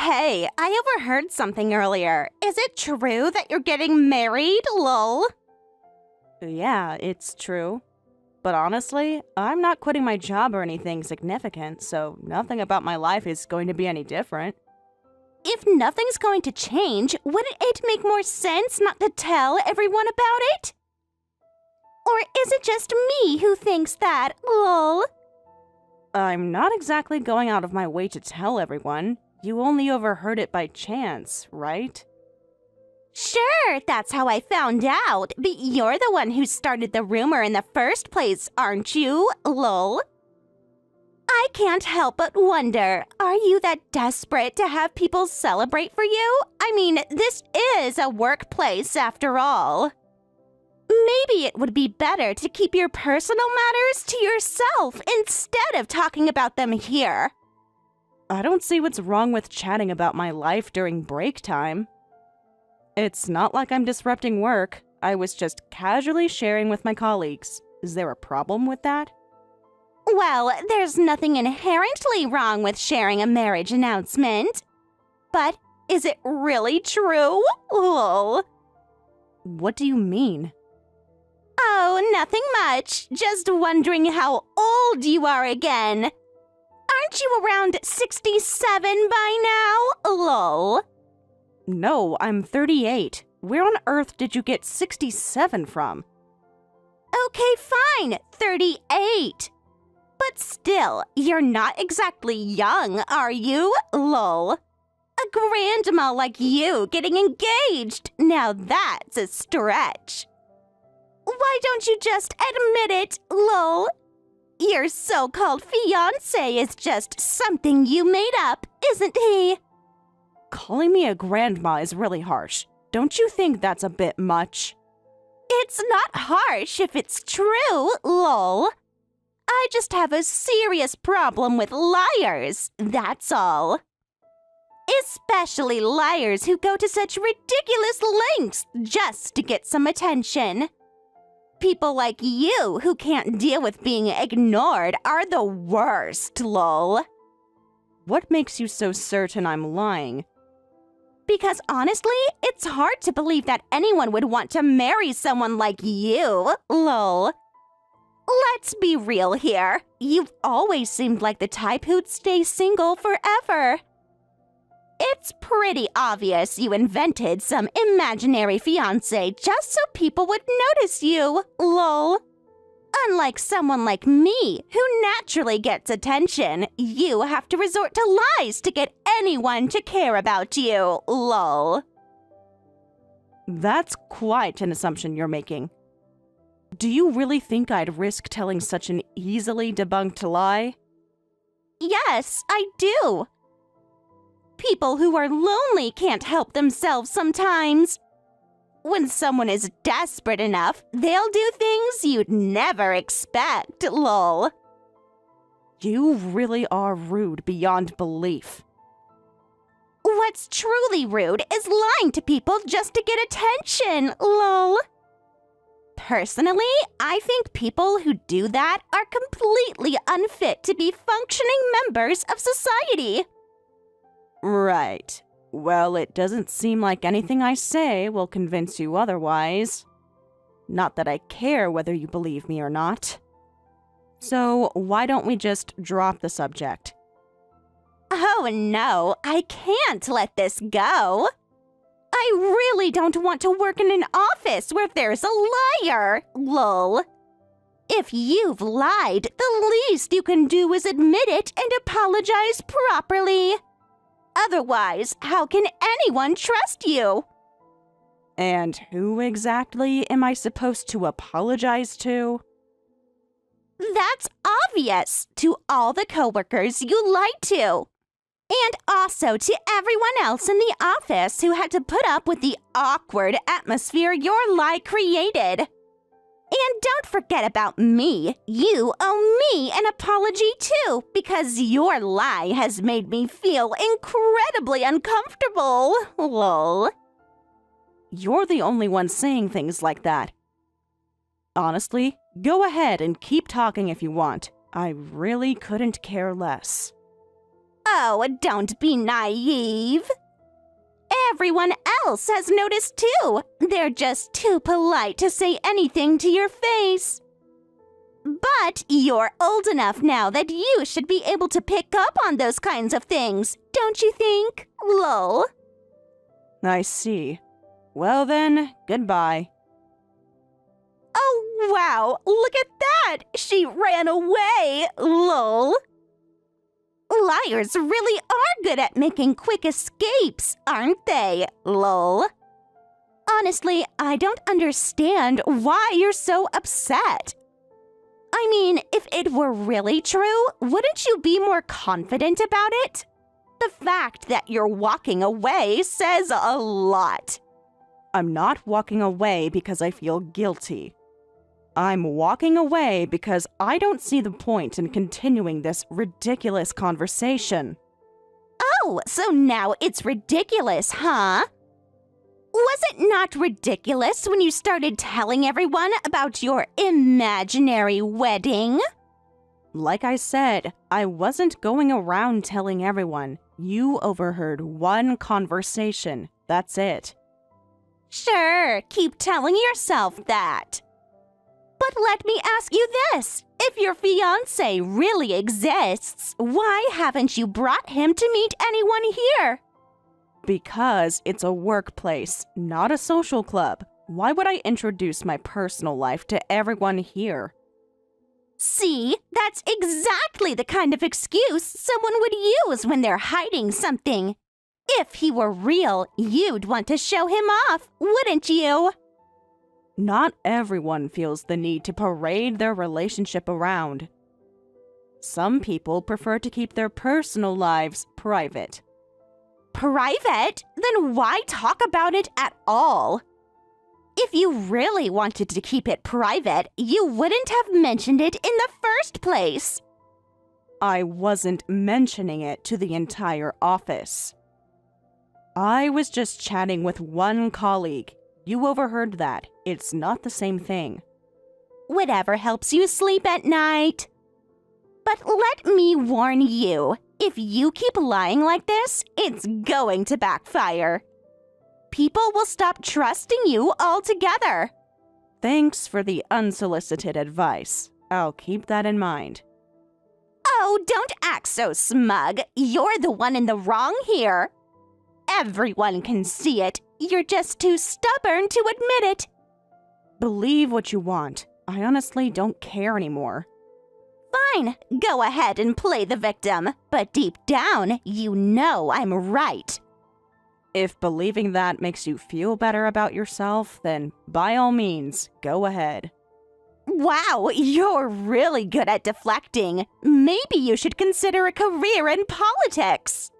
Hey, I overheard something earlier. Is it true that you're getting married, lol? Yeah, it's true. But honestly, I'm not quitting my job or anything significant, so nothing about my life is going to be any different. If nothing's going to change, wouldn't it make more sense not to tell everyone about it? Or is it just me who thinks that, lol? I'm not exactly going out of my way to tell everyone. You only overheard it by chance, right? Sure, that's how I found out, but you're the one who started the rumor in the first place, aren't you, lol? I can't help but wonder, are you that desperate to have people celebrate for you? I mean, this is a workplace after all. Maybe it would be better to keep your personal matters to yourself instead of talking about them here. I don't see what's wrong with chatting about my life during break time. It's not like I'm disrupting work. I was just casually sharing with my colleagues. Is there a problem with that? Well, there's nothing inherently wrong with sharing a marriage announcement. But is it really true? Lol. What do you mean? Oh, nothing much. Just wondering how old you are again. Aren't you around 67 by now? Lol. No, I'm 38. Where on earth did you get 67 from? Okay, fine, 38. But still, you're not exactly young, are you? Lol. A grandma like you getting engaged. Now that's a stretch. Why don't you just admit it, lol? Your so-called fiancé is just something you made up, isn't he? Calling me a grandma is really harsh. Don't you think that's a bit much? It's not harsh if it's true, lol. I just have a serious problem with liars, that's all. Especially liars who go to such ridiculous lengths just to get some attention. People like you who can't deal with being ignored are the worst, lol. What makes you so certain I'm lying? Because honestly, it's hard to believe that anyone would want to marry someone like you, lol. Let's be real here. You've always seemed like the type who'd stay single forever. It's pretty obvious you invented some imaginary fiancé just so people would notice you, lol. Unlike someone like me, who naturally gets attention, you have to resort to lies to get anyone to care about you, lol. That's quite an assumption you're making. Do you really think I'd risk telling such an easily debunked lie? Yes, I do. People who are lonely can't help themselves sometimes. When someone is desperate enough, they'll do things you'd never expect, lol. You really are rude beyond belief. What's truly rude is lying to people just to get attention, lol. Personally, I think people who do that are completely unfit to be functioning members of society. Right. Well, it doesn't seem like anything I say will convince you otherwise. Not that I care whether you believe me or not. So, why don't we just drop the subject? Oh no, I can't let this go. I really don't want to work in an office where there's a liar, lol. If you've lied, the least you can do is admit it and apologize properly. Otherwise, how can anyone trust you? And who exactly am I supposed to apologize to? That's obvious to all the coworkers you lied to. And also to everyone else in the office who had to put up with the awkward atmosphere your lie created. And don't forget about me. You owe me an apology too, because your lie has made me feel incredibly uncomfortable. Lol. You're the only one saying things like that. Honestly, go ahead and keep talking if you want. I really couldn't care less. Oh, don't be naive. Everyone else has noticed too. They're just too polite to say anything to your face. But you're old enough now that you should be able to pick up on those kinds of things, don't you think? Lol. I see. Well then, goodbye. Oh, wow, look at that! She ran away! Lol. Liars really are good at making quick escapes, aren't they? Lol. Honestly, I don't understand why you're so upset. I mean, if it were really true, wouldn't you be more confident about it? The fact that you're walking away says a lot. I'm not walking away because I feel guilty. I'm walking away because I don't see the point in continuing this ridiculous conversation. Oh, so now it's ridiculous, huh? Was it not ridiculous when you started telling everyone about your imaginary wedding? Like I said, I wasn't going around telling everyone. You overheard one conversation. That's it. Sure, keep telling yourself that. But let me ask you this. If your fiancé really exists, why haven't you brought him to meet anyone here? Because it's a workplace, not a social club. Why would I introduce my personal life to everyone here? See, that's exactly the kind of excuse someone would use when they're hiding something. If he were real, you'd want to show him off, wouldn't you? Not everyone feels the need to parade their relationship around. Some people prefer to keep their personal lives private. Private? Then why talk about it at all? If you really wanted to keep it private, you wouldn't have mentioned it in the first place. I wasn't mentioning it to the entire office. I was just chatting with one colleague. You overheard that. It's not the same thing. Whatever helps you sleep at night. But let me warn you, if you keep lying like this, it's going to backfire. People will stop trusting you altogether. Thanks for the unsolicited advice. I'll keep that in mind. Oh, don't act so smug. You're the one in the wrong here. Everyone can see it. You're just too stubborn to admit it. Believe what you want. I honestly don't care anymore. Fine, go ahead and play the victim. But deep down, you know I'm right. If believing that makes you feel better about yourself, then by all means, go ahead. Wow, you're really good at deflecting. Maybe you should consider a career in politics.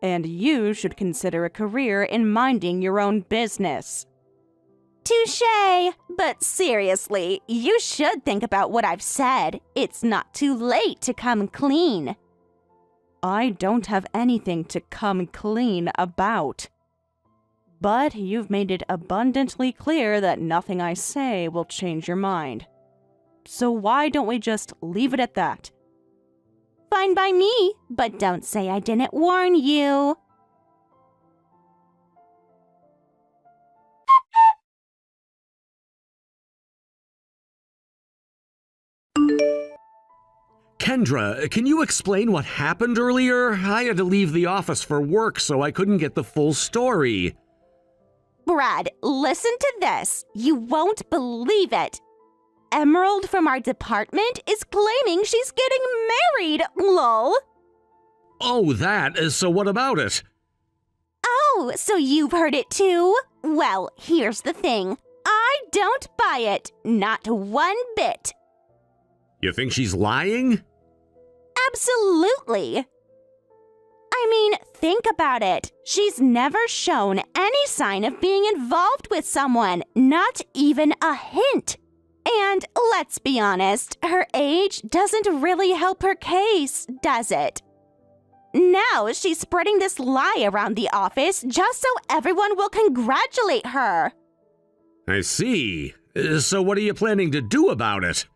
And you should consider a career in minding your own business. Touché! But seriously, you should think about what I've said. It's not too late to come clean. I don't have anything to come clean about. But you've made it abundantly clear that nothing I say will change your mind. So why don't we just leave it at that? Fine by me, but don't say I didn't warn you. Kendra, can you explain what happened earlier? I had to leave the office for work, so I couldn't get the full story. Brad, listen to this. You won't believe it. Emerald from our department is claiming she's getting married, lol. Oh, that? So what about it? Oh, so you've heard it too? Well, here's the thing. I don't buy it. Not one bit. You think she's lying? Absolutely. I mean, think about it. She's never shown any sign of being involved with someone, not even a hint. And let's be honest, her age doesn't really help her case, does it? Now she's spreading this lie around the office just so everyone will congratulate her. I see. So what are you planning to do about it?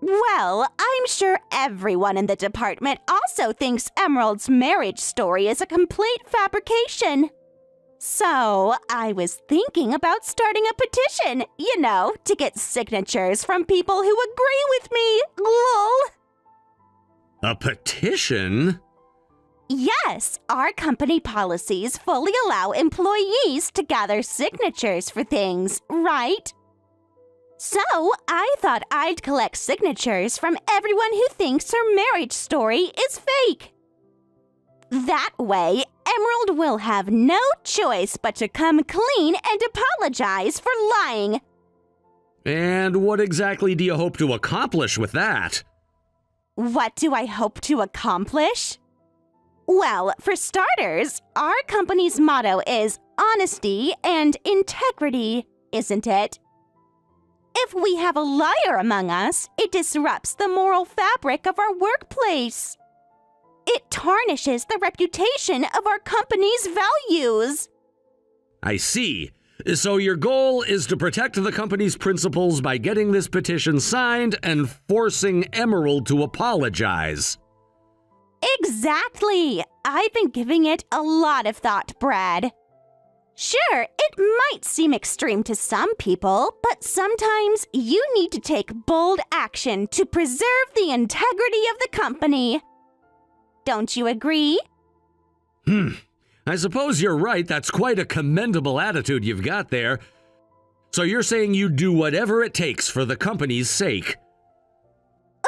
Well, I'm sure everyone in the department also thinks Emerald's marriage story is a complete fabrication. So, I was thinking about starting a petition, to get signatures from people who agree with me. Lol. A petition? Yes, our company policies fully allow employees to gather signatures for things, right? So, I thought I'd collect signatures from everyone who thinks her marriage story is fake. That way, Emerald will have no choice but to come clean and apologize for lying. And what exactly do you hope to accomplish with that? What do I hope to accomplish? Well, for starters, our company's motto is honesty and integrity, isn't it? If we have a liar among us, it disrupts the moral fabric of our workplace. It tarnishes the reputation of our company's values. I see. So your goal is to protect the company's principles by getting this petition signed and forcing Emerald to apologize. Exactly. I've been giving it a lot of thought, Brad. Sure, it might seem extreme to some people, but sometimes you need to take bold action to preserve the integrity of the company. Don't you agree? I suppose you're right. That's quite a commendable attitude you've got there. So you're saying you'd do whatever it takes for the company's sake?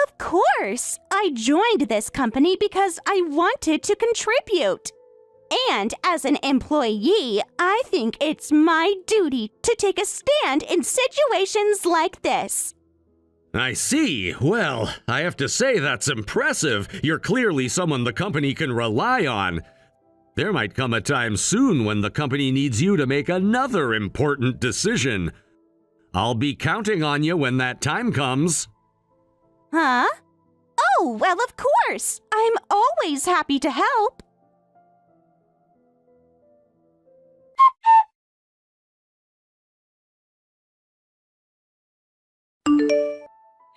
Of course! I joined this company because I wanted to contribute. And as an employee, I think it's my duty to take a stand in situations like this. I see. Well, I have to say that's impressive. You're clearly someone the company can rely on. There might come a time soon when the company needs you to make another important decision. I'll be counting on you when that time comes. Huh? Oh, well, of course. I'm always happy to help.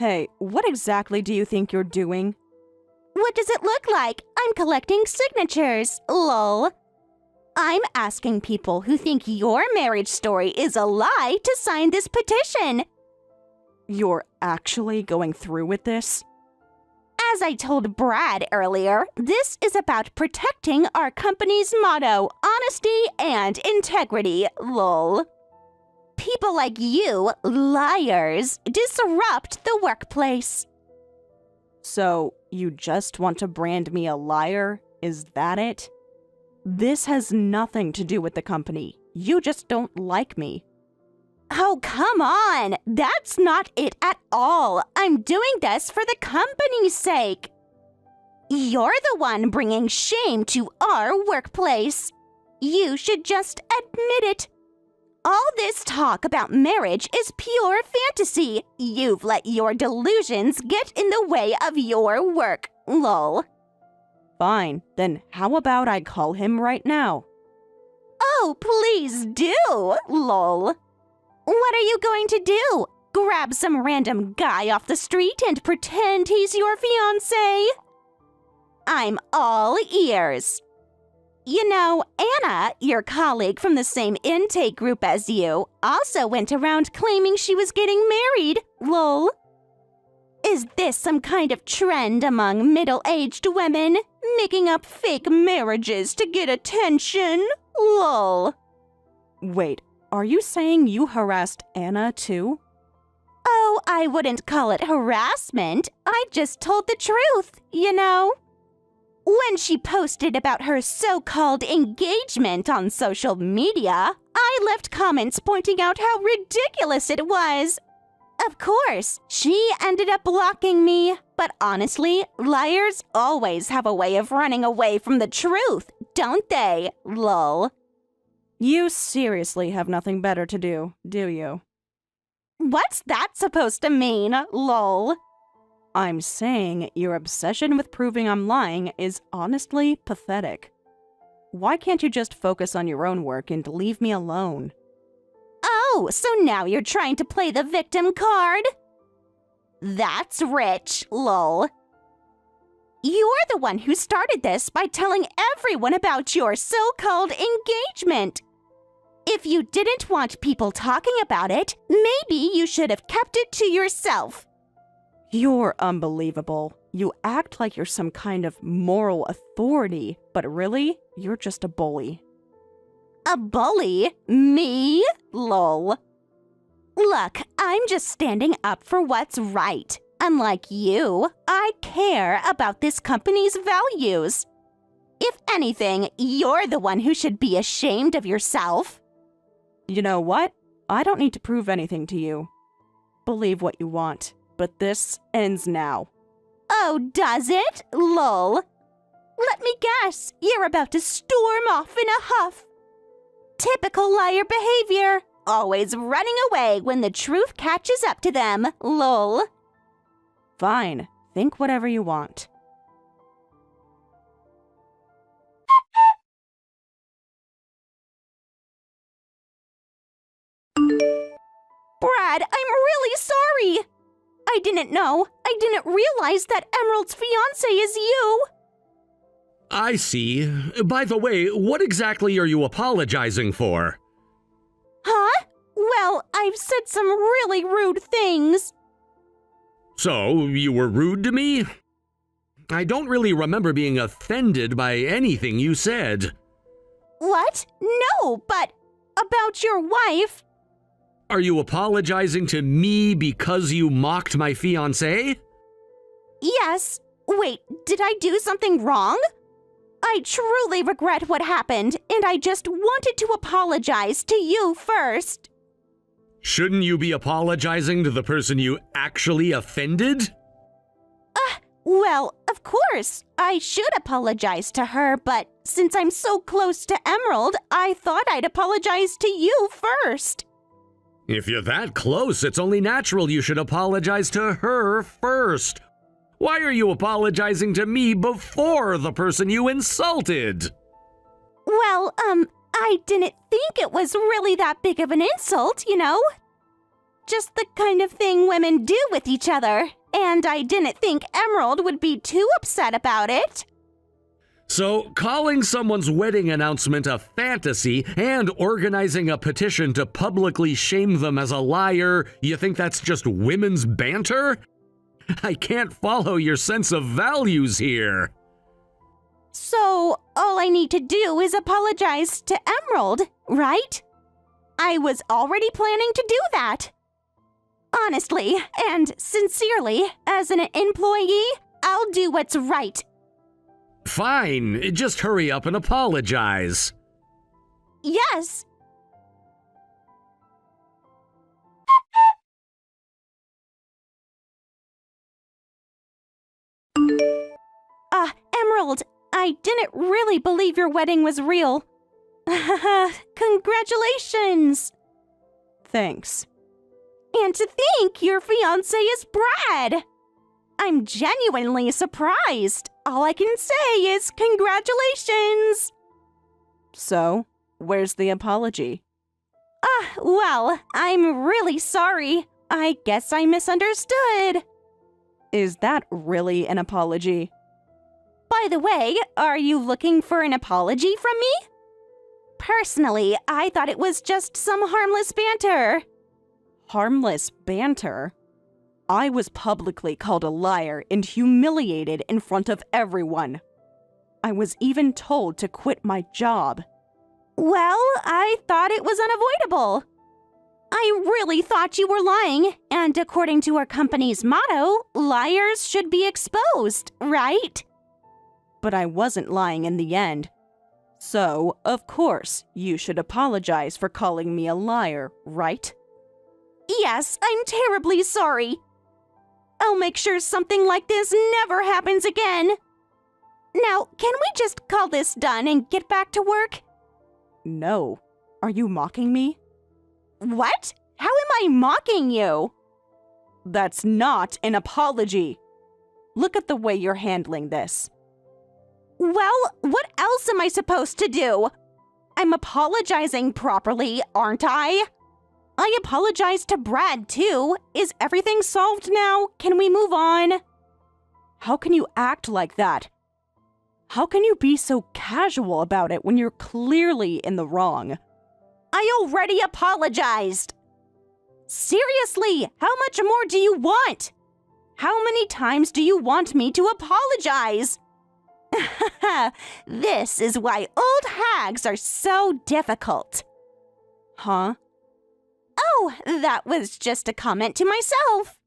Hey, what exactly do you think you're doing? What does it look like? I'm collecting signatures. Lol. I'm asking people who think your marriage story is a lie to sign this petition. You're actually going through with this? As I told Brad earlier, this is about protecting our company's motto, honesty and integrity. Lol. People like you, liars, disrupt the workplace. So, you just want to brand me a liar? Is that it? This has nothing to do with the company. You just don't like me. Oh, come on! That's not it at all. I'm doing this for the company's sake. You're the one bringing shame to our workplace. You should just admit it. All this talk about marriage is pure fantasy. You've let your delusions get in the way of your work. Lol. Fine, then how about I call him right now? Oh, please do. Lol. What are you going to do? Grab some random guy off the street and pretend he's your fiancé? I'm all ears. You know, Anna, your colleague from the same intake group as you, also went around claiming she was getting married. Lol. Is this some kind of trend among middle-aged women? Making up fake marriages to get attention? Lol. Wait, are you saying you harassed Anna too? Oh, I wouldn't call it harassment. I just told the truth, When she posted about her so-called engagement on social media, I left comments pointing out how ridiculous it was. Of course, she ended up blocking me, but honestly, liars always have a way of running away from the truth, don't they? Lol. You seriously have nothing better to do you? What's that supposed to mean? Lol. I'm saying your obsession with proving I'm lying is honestly pathetic. Why can't you just focus on your own work and leave me alone? Oh, so now you're trying to play the victim card? That's rich, lol. You're the one who started this by telling everyone about your so-called engagement. If you didn't want people talking about it, maybe you should have kept it to yourself. You're unbelievable. You act like you're some kind of moral authority, but really, you're just a bully. A bully? Me? Lol. Look, I'm just standing up for what's right. Unlike you, I care about this company's values. If anything, you're the one who should be ashamed of yourself. You know what? I don't need to prove anything to you. Believe what you want, but this ends now. Oh, does it? Lol. Let me guess, you're about to storm off in a huff. Typical liar behavior. Always running away when the truth catches up to them. Lol. Fine. Think whatever you want. Brad, I'm really sorry. I didn't know. I didn't realize that Emerald's fiancé is you. I see. By the way, what exactly are you apologizing for? Huh? Well, I've said some really rude things. So, you were rude to me? I don't really remember being offended by anything you said. What? No, but about your wife. Are you apologizing to me because you mocked my fiancé? Yes. Wait, did I do something wrong? I truly regret what happened, and I just wanted to apologize to you first. Shouldn't you be apologizing to the person you actually offended? Well, of course, I should apologize to her, but since I'm so close to Emerald, I thought I'd apologize to you first. If you're that close, it's only natural you should apologize to her first. Why are you apologizing to me before the person you insulted? Well, I didn't think it was really that big of an insult, you know? Just the kind of thing women do with each other, and I didn't think Emerald would be too upset about it. So, calling someone's wedding announcement a fantasy and organizing a petition to publicly shame them as a liar, you think that's just women's banter? I can't follow your sense of values here. So, all I need to do is apologize to Emerald, right? I was already planning to do that. Honestly and sincerely, as an employee, I'll do what's right. Fine, just hurry up and apologize. Yes. Emerald, I didn't really believe your wedding was real. Congratulations! Thanks. And to think your fiancé is Brad! I'm genuinely surprised. All I can say is congratulations! So, where's the apology? Well, I'm really sorry. I guess I misunderstood. Is that really an apology? By the way, are you looking for an apology from me? Personally, I thought it was just some harmless banter. Harmless banter? I was publicly called a liar and humiliated in front of everyone. I was even told to quit my job. Well, I thought it was unavoidable. I really thought you were lying, and according to our company's motto, liars should be exposed, right? But I wasn't lying in the end. So, of course, you should apologize for calling me a liar, right? Yes, I'm terribly sorry. I'll make sure something like this never happens again. Now, can we just call this done and get back to work? No. Are you mocking me? What? How am I mocking you? That's not an apology. Look at the way you're handling this. Well, what else am I supposed to do? I'm apologizing properly, aren't I? I apologized to Brad, too. Is everything solved now? Can we move on? How can you act like that? How can you be so casual about it when you're clearly in the wrong? I already apologized. Seriously, how much more do you want? How many times do you want me to apologize? This is why old hags are so difficult. Huh? Oh, that was just a comment to myself.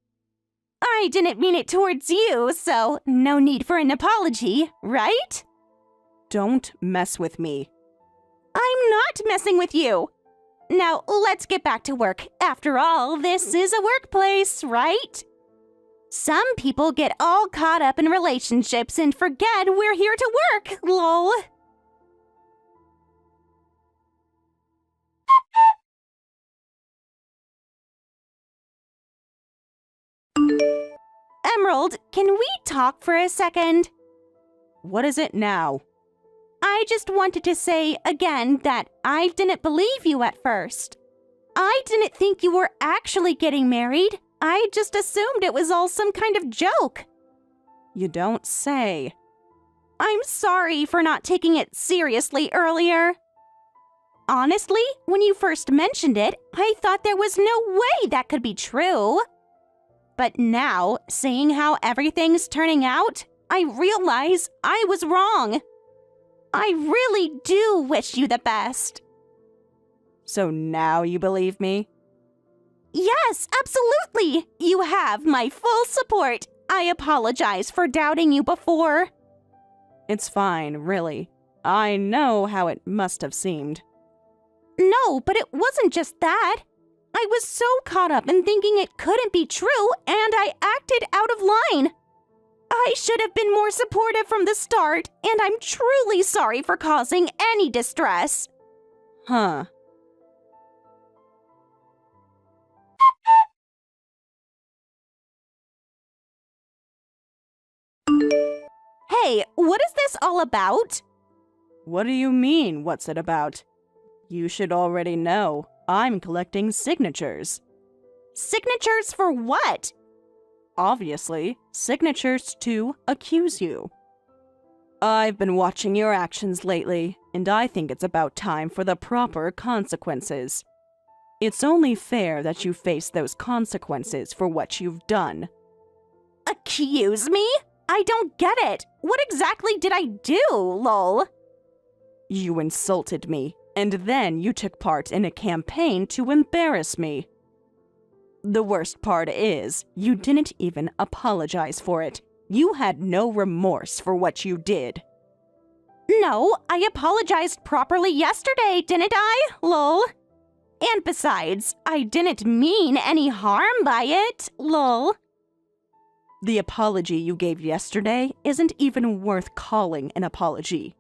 I didn't mean it towards you, so no need for an apology, right? Don't mess with me. I'm not messing with you. Now, let's get back to work. After all, this is a workplace, right? Some people get all caught up in relationships and forget we're here to work, lol. Emerald, can we talk for a second? What is it now? I just wanted to say again that I didn't believe you at first. I didn't think you were actually getting married. I just assumed it was all some kind of joke. You don't say. I'm sorry for not taking it seriously earlier. Honestly, when you first mentioned it, I thought there was no way that could be true. But now, seeing how everything's turning out, I realize I was wrong. I really do wish you the best. So now you believe me? Yes, absolutely. You have my full support. I apologize for doubting you before. It's fine, really. I know how it must have seemed. No, but it wasn't just that. I was so caught up in thinking it couldn't be true, and I acted out of line. I should have been more supportive from the start, and I'm truly sorry for causing any distress. Huh. Hey, what is this all about? What do you mean, what's it about? You should already know. I'm collecting signatures. Signatures for what? Obviously, signatures to accuse you. I've been watching your actions lately, and I think it's about time for the proper consequences. It's only fair that you face those consequences for what you've done. Accuse me? I don't get it. What exactly did I do, lol? You insulted me, and then you took part in a campaign to embarrass me. The worst part is, you didn't even apologize for it. You had no remorse for what you did. No, I apologized properly yesterday, didn't I, lol? And besides, I didn't mean any harm by it, lol. The apology you gave yesterday isn't even worth calling an apology.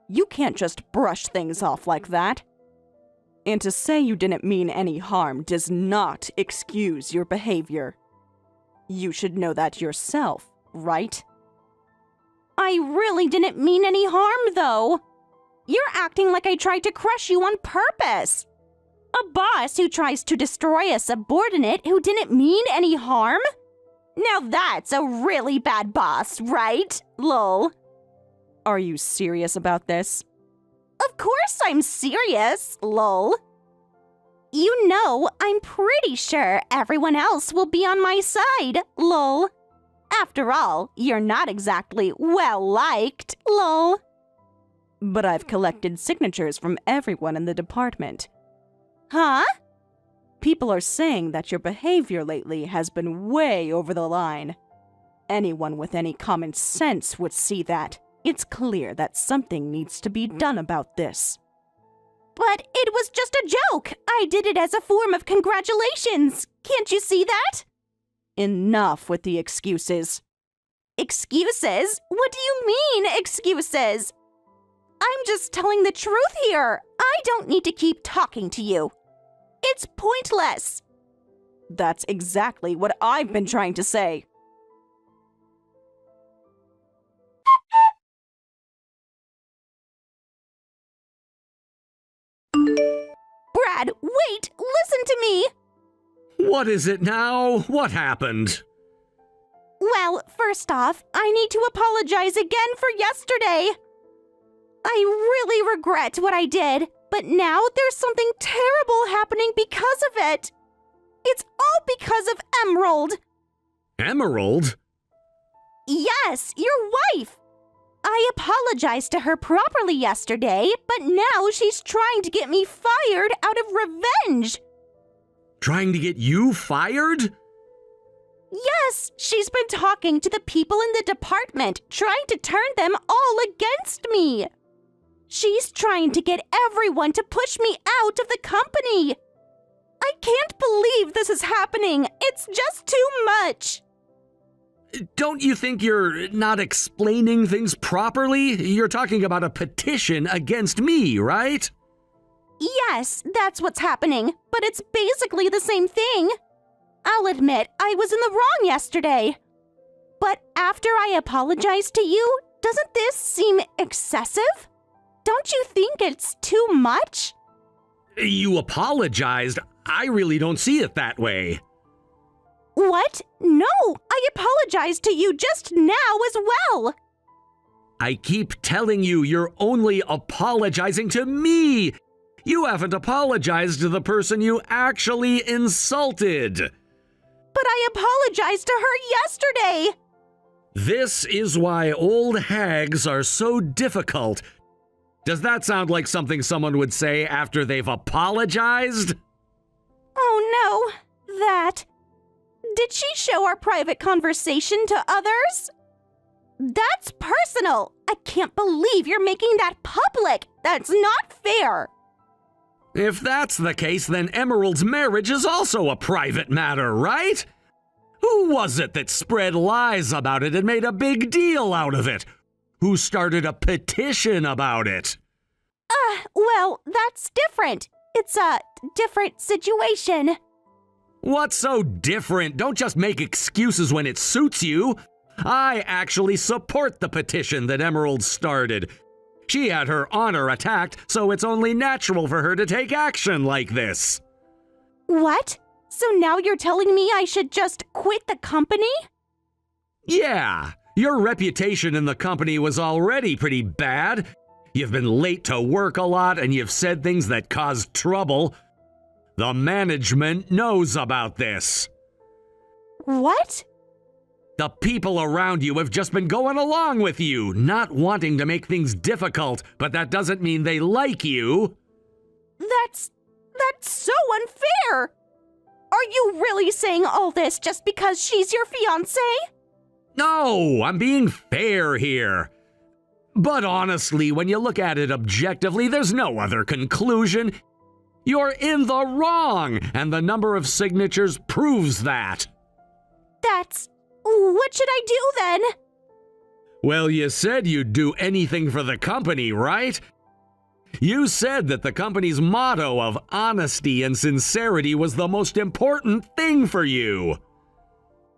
You can't just brush things off like that. And to say you didn't mean any harm does not excuse your behavior. You should know that yourself, right? I really didn't mean any harm, though. You're acting like I tried to crush you on purpose. A boss who tries to destroy a subordinate who didn't mean any harm? Now that's a really bad boss, right? Lol. Are you serious about this? Of course I'm serious, lol. You know, I'm pretty sure everyone else will be on my side, lol. After all, you're not exactly well-liked, lol. But I've collected signatures from everyone in the department. Huh? People are saying that your behavior lately has been way over the line. Anyone with any common sense would see that. It's clear that something needs to be done about this. But it was just a joke. I did it as a form of congratulations. Can't you see that? Enough with the excuses. Excuses? What do you mean, excuses? I'm just telling the truth here. I don't need to keep talking to you. It's pointless. That's exactly what I've been trying to say. Brad, wait! Listen to me. What is it now? What happened? Well, first off, I need to apologize again for yesterday. I really regret what I did, but now there's something terrible happening because of it. It's all because of Emerald. Emerald? Yes, your wife. I apologized to her properly yesterday, but now she's trying to get me fired out of revenge. Trying to get you fired? Yes, she's been talking to the people in the department, trying to turn them all against me. She's trying to get everyone to push me out of the company. I can't believe this is happening. It's just too much. Don't you think you're not explaining things properly? You're talking about a petition against me, right? Yes, that's what's happening, but it's basically the same thing. I'll admit I was in the wrong yesterday. But after I apologized to you, doesn't this seem excessive? Don't you think it's too much? You apologized. I really don't see it that way. What? No, I apologized to you just now as well. I keep telling you you're only apologizing to me. You haven't apologized to the person you actually insulted. But I apologized to her yesterday. This is why old hags are so difficult. Does that sound like something someone would say after they've apologized? Oh no, that. Did she show our private conversation to others? That's personal. I can't believe you're making that public. That's not fair. If that's the case, then Emerald's marriage is also a private matter, right? Who was it that spread lies about it and made a big deal out of it? Who started a petition about it? Well, that's different. It's a different situation. What's so different? Don't just make excuses when it suits you. I actually support the petition that Emerald started. She had her honor attacked, so it's only natural for her to take action like this. What? So now you're telling me I should just quit the company? Yeah, your reputation in the company was already pretty bad. You've been late to work a lot and you've said things that caused trouble. The management knows about this. What? The people around you have just been going along with you, not wanting to make things difficult, but that doesn't mean they like you. That's so unfair. Are you really saying all this just because she's your fiancé? No, I'm being fair here. But honestly, when you look at it objectively, there's no other conclusion. You're in the wrong, and the number of signatures proves that. What should I do then? Well, you said you'd do anything for the company, right? You said that the company's motto of honesty and sincerity was the most important thing for you.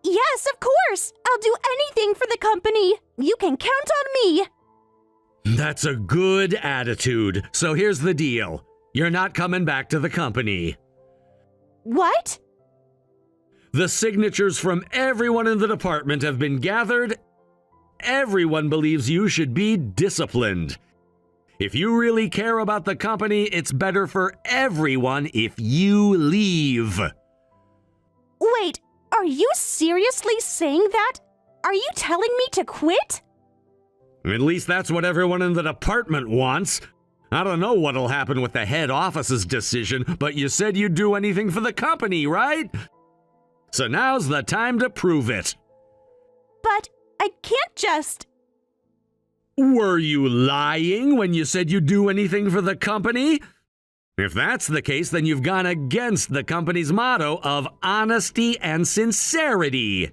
Yes, of course. I'll do anything for the company. You can count on me. That's a good attitude. So here's the deal. You're not coming back to the company. What? The signatures from everyone in the department have been gathered. Everyone believes you should be disciplined. If you really care about the company, it's better for everyone if you leave. Wait, are you seriously saying that? Are you telling me to quit? At least that's what everyone in the department wants. I don't know what'll happen with the head office's decision, but you said you'd do anything for the company, right? So now's the time to prove it. But I can't just... Were you lying when you said you'd do anything for the company? If that's the case, then you've gone against the company's motto of honesty and sincerity.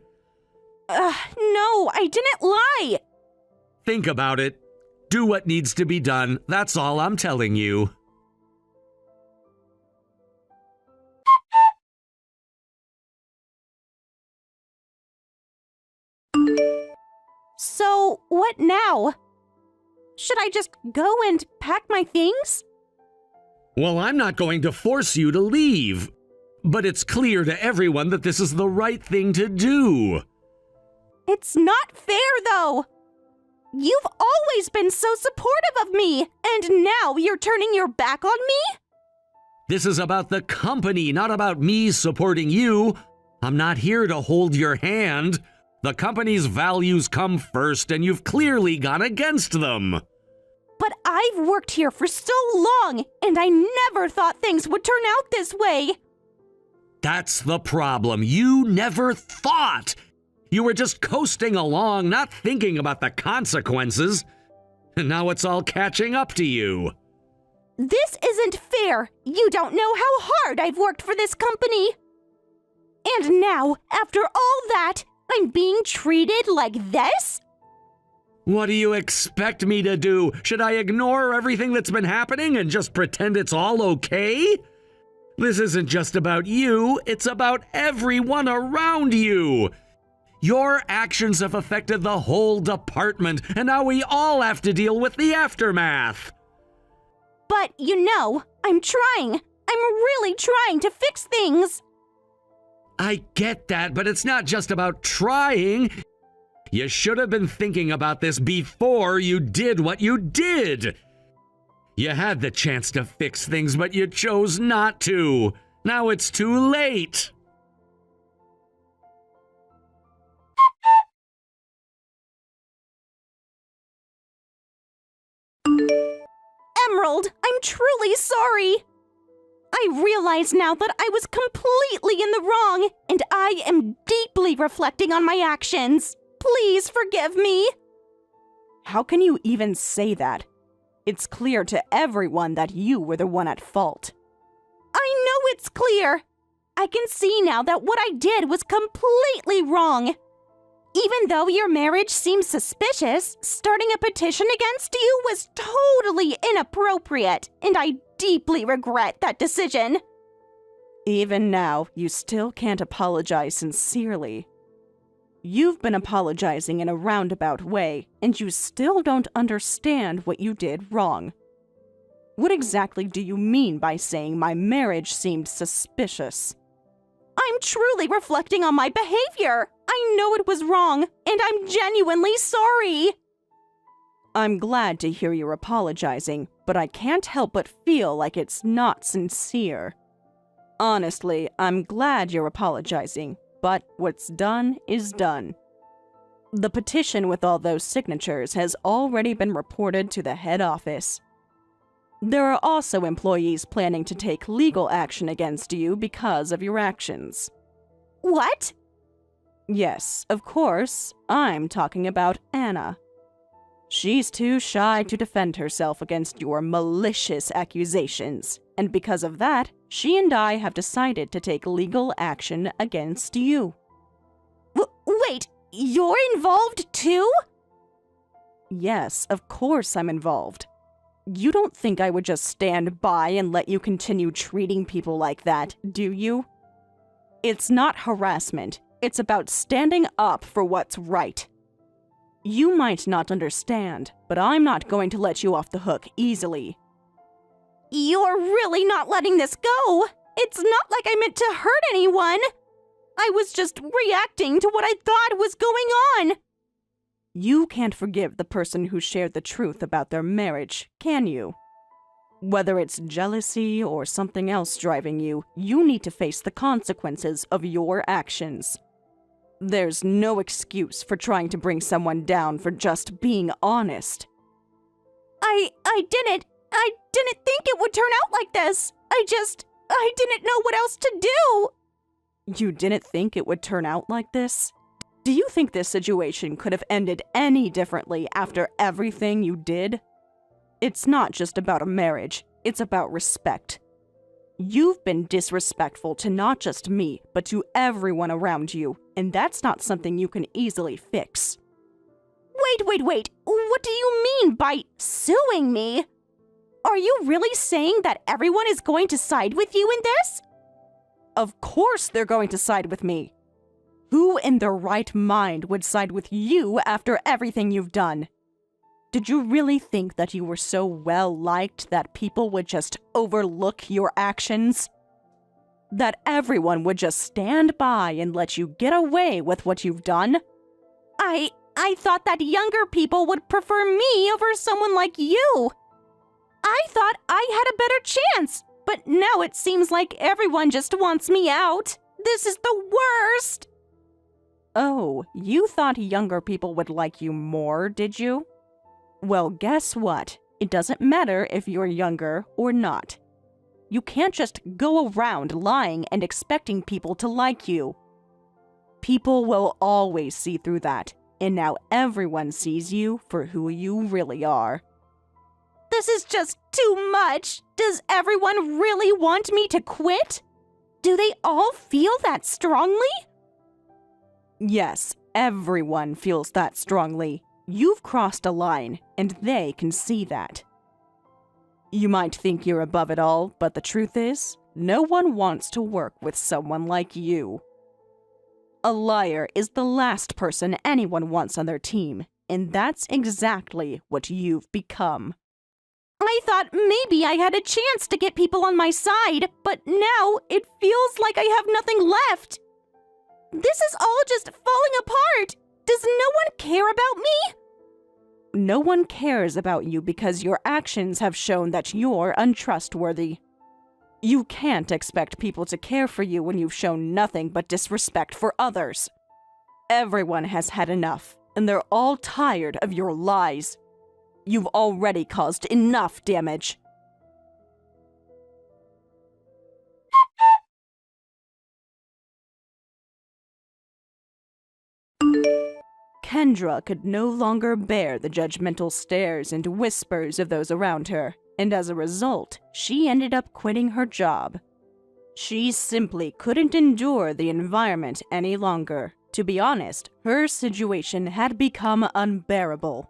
No, I didn't lie. Think about it. Do what needs to be done. That's all I'm telling you. So, what now? Should I just go and pack my things? Well, I'm not going to force you to leave. But it's clear to everyone that this is the right thing to do. It's not fair, though. You've always been so supportive of me, and now you're turning your back on me? This is about the company, not about me supporting you. I'm not here to hold your hand. The company's values come first, and you've clearly gone against them. But I've worked here for so long, and I never thought things would turn out this way. That's the problem. You never thought. You were just coasting along, not thinking about the consequences. And now it's all catching up to you. This isn't fair. You don't know how hard I've worked for this company. And now, after all that, I'm being treated like this? What do you expect me to do? Should I ignore everything that's been happening and just pretend it's all okay? This isn't just about you, it's about everyone around you. Your actions have affected the whole department, and now we all have to deal with the aftermath. But, I'm trying. I'm really trying to fix things. I get that, but it's not just about trying. You should have been thinking about this before you did what you did. You had the chance to fix things, but you chose not to. Now it's too late. Emerald, I'm truly sorry. I realize now that I was completely in the wrong, and I am deeply reflecting on my actions. Please forgive me. How can you even say that? It's clear to everyone that you were the one at fault. I know it's clear. I can see now that what I did was completely wrong. Even though your marriage seems suspicious, starting a petition against you was totally inappropriate, and I deeply regret that decision. Even now, you still can't apologize sincerely. You've been apologizing in a roundabout way, and you still don't understand what you did wrong. What exactly do you mean by saying my marriage seemed suspicious? I'm truly reflecting on my behavior. I know it was wrong, and I'm genuinely sorry. I'm glad to hear you're apologizing, but I can't help but feel like it's not sincere. Honestly, I'm glad you're apologizing, but what's done is done. The petition with all those signatures has already been reported to the head office. There are also employees planning to take legal action against you because of your actions. What? Yes, of course, I'm talking about Anna. She's too shy to defend herself against your malicious accusations, and because of that, she and I have decided to take legal action against you. Wait, you're involved too? Yes, of course I'm involved. You don't think I would just stand by and let you continue treating people like that, do you? It's not harassment. It's about standing up for what's right. You might not understand, but I'm not going to let you off the hook easily. You're really not letting this go. It's not like I meant to hurt anyone. I was just reacting to what I thought was going on. You can't forgive the person who shared the truth about their marriage, can you? Whether it's jealousy or something else driving you, you need to face the consequences of your actions. There's no excuse for trying to bring someone down for just being honest. I didn't think it would turn out like this. I didn't know what else to do. You didn't think it would turn out like this? Do you think this situation could have ended any differently after everything you did? It's not just about a marriage, it's about respect. You've been disrespectful to not just me, but to everyone around you, and that's not something you can easily fix. Wait. What do you mean by suing me? Are you really saying that everyone is going to side with you in this? Of course they're going to side with me. Who in their right mind would side with you after everything you've done? Did you really think that you were so well-liked that people would just overlook your actions? That everyone would just stand by and let you get away with what you've done? I thought that younger people would prefer me over someone like you. I thought I had a better chance, but now it seems like everyone just wants me out. This is the worst. Oh, you thought younger people would like you more, did you? Well, guess what? It doesn't matter if you're younger or not. You can't just go around lying and expecting people to like you. People will always see through that, and now everyone sees you for who you really are. This is just too much. Does everyone really want me to quit? Do they all feel that strongly? Yes, everyone feels that strongly. You've crossed a line, and they can see that. You might think you're above it all, but the truth is, no one wants to work with someone like you. A liar is the last person anyone wants on their team, and that's exactly what you've become. I thought maybe I had a chance to get people on my side, but now it feels like I have nothing left. This is all just falling apart. Does no one care about me? No one cares about you because your actions have shown that you're untrustworthy. You can't expect people to care for you when you've shown nothing but disrespect for others. Everyone has had enough, and they're all tired of your lies. You've already caused enough damage. Kendra could no longer bear the judgmental stares and whispers of those around her, and as a result, she ended up quitting her job. She simply couldn't endure the environment any longer. To be honest, her situation had become unbearable.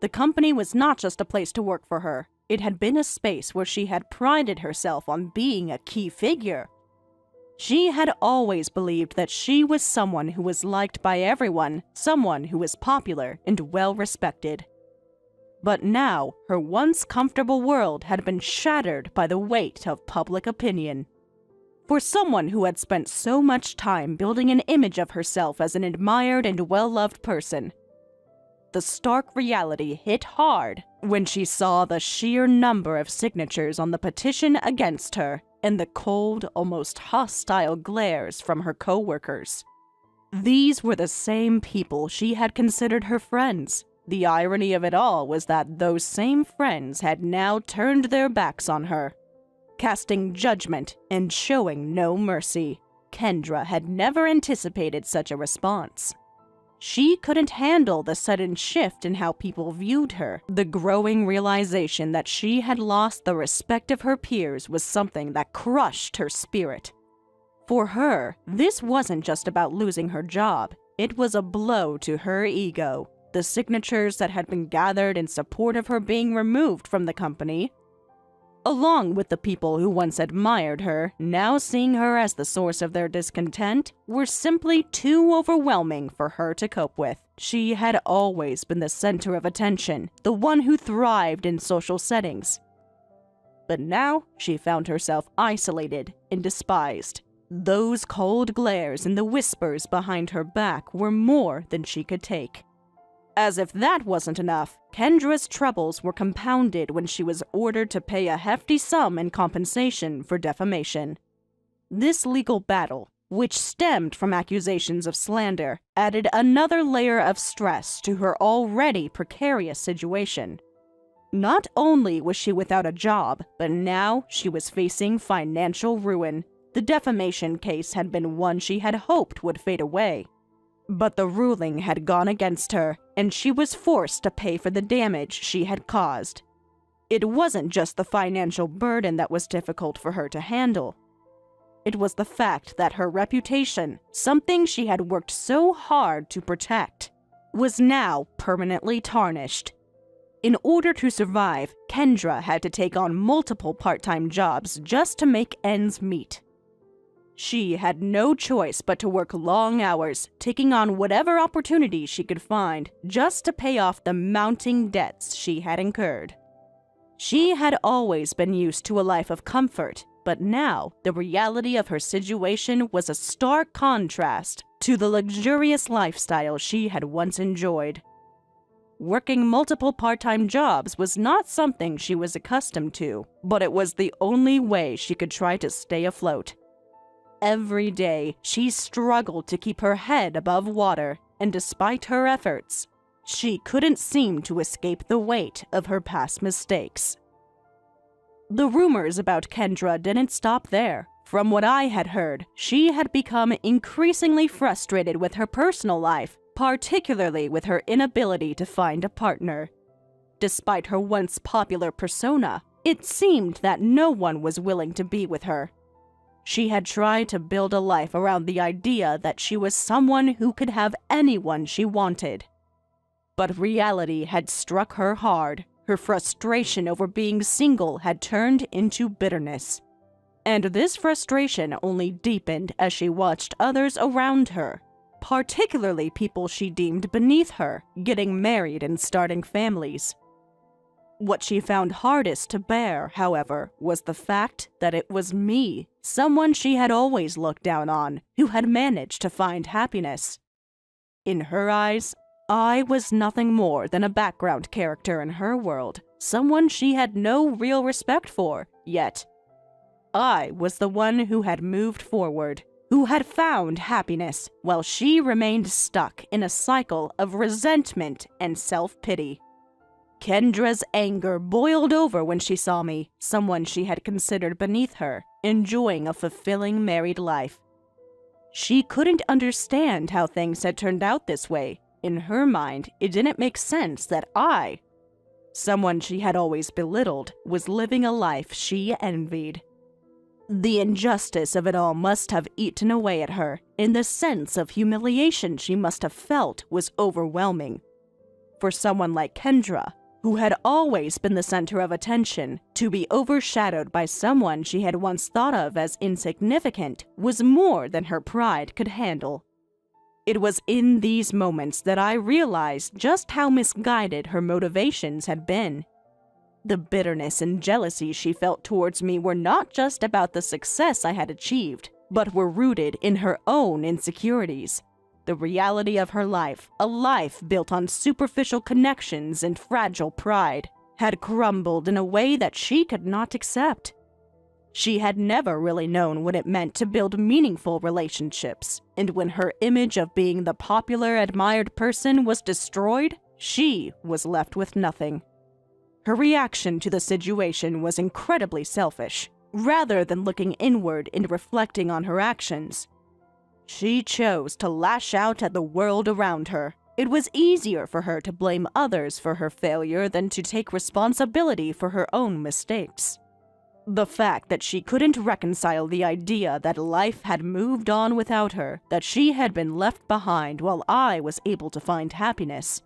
The company was not just a place to work for her. It had been a space where she had prided herself on being a key figure. She had always believed that she was someone who was liked by everyone, someone who was popular and well-respected. But now, her once comfortable world had been shattered by the weight of public opinion. For someone who had spent so much time building an image of herself as an admired and well-loved person, the stark reality hit hard when she saw the sheer number of signatures on the petition against her and the cold, almost hostile glares from her coworkers. These were the same people she had considered her friends. The irony of it all was that those same friends had now turned their backs on her, casting judgment and showing no mercy. Kendra had never anticipated such a response. She couldn't handle the sudden shift in how people viewed her. The growing realization that she had lost the respect of her peers was something that crushed her spirit. For her, this wasn't just about losing her job. It was a blow to her ego. The signatures that had been gathered in support of her being removed from the company, along with the people who once admired her, now seeing her as the source of their discontent, were simply too overwhelming for her to cope with. She had always been the center of attention, the one who thrived in social settings. But now she found herself isolated and despised. Those cold glares and the whispers behind her back were more than she could take. As if that wasn't enough, Kendra's troubles were compounded when she was ordered to pay a hefty sum in compensation for defamation. This legal battle, which stemmed from accusations of slander, added another layer of stress to her already precarious situation. Not only was she without a job, but now she was facing financial ruin. The defamation case had been one she had hoped would fade away. But the ruling had gone against her, and she was forced to pay for the damage she had caused. It wasn't just the financial burden that was difficult for her to handle. It was the fact that her reputation, something she had worked so hard to protect, was now permanently tarnished. In order to survive, Kendra had to take on multiple part-time jobs just to make ends meet. She had no choice but to work long hours, taking on whatever opportunity she could find, just to pay off the mounting debts she had incurred. She had always been used to a life of comfort, But now, the reality of her situation was a stark contrast to the luxurious lifestyle she had once enjoyed. Working multiple part-time jobs was not something she was accustomed to, but it was the only way she could try to stay afloat. Every day, she struggled to keep her head above water, and despite her efforts, she couldn't seem to escape the weight of her past mistakes. The rumors about Kendra didn't stop there. From what I had heard, she had become increasingly frustrated with her personal life, particularly with her inability to find a partner. Despite her once popular persona, it seemed that no one was willing to be with her. She had tried to build a life around the idea that she was someone who could have anyone she wanted. But reality had struck her hard. Her frustration over being single had turned into bitterness. And this frustration only deepened as she watched others around her, particularly people she deemed beneath her, getting married and starting families. What she found hardest to bear, however, was the fact that it was me, someone she had always looked down on, who had managed to find happiness. In her eyes, I was nothing more than a background character in her world, someone she had no real respect for, yet I was the one who had moved forward, who had found happiness, while she remained stuck in a cycle of resentment and self-pity. Kendra's anger boiled over when she saw me, someone she had considered beneath her, enjoying a fulfilling married life. She couldn't understand how things had turned out this way. In her mind, it didn't make sense that I, someone she had always belittled, was living a life she envied. The injustice of it all must have eaten away at her, and the sense of humiliation she must have felt was overwhelming. For someone like Kendra, who had always been the center of attention, to be overshadowed by someone she had once thought of as insignificant was more than her pride could handle. It was in these moments that I realized just how misguided her motivations had been. The bitterness and jealousy she felt towards me were not just about the success I had achieved, but were rooted in her own insecurities. The reality of her life, a life built on superficial connections and fragile pride, had crumbled in a way that she could not accept. She had never really known what it meant to build meaningful relationships, and when her image of being the popular, admired person was destroyed, she was left with nothing. Her reaction to the situation was incredibly selfish. Rather than looking inward and reflecting on her actions, she chose to lash out at the world around her. It was easier for her to blame others for her failure than to take responsibility for her own mistakes. The fact that she couldn't reconcile the idea that life had moved on without her, that she had been left behind while I was able to find happiness,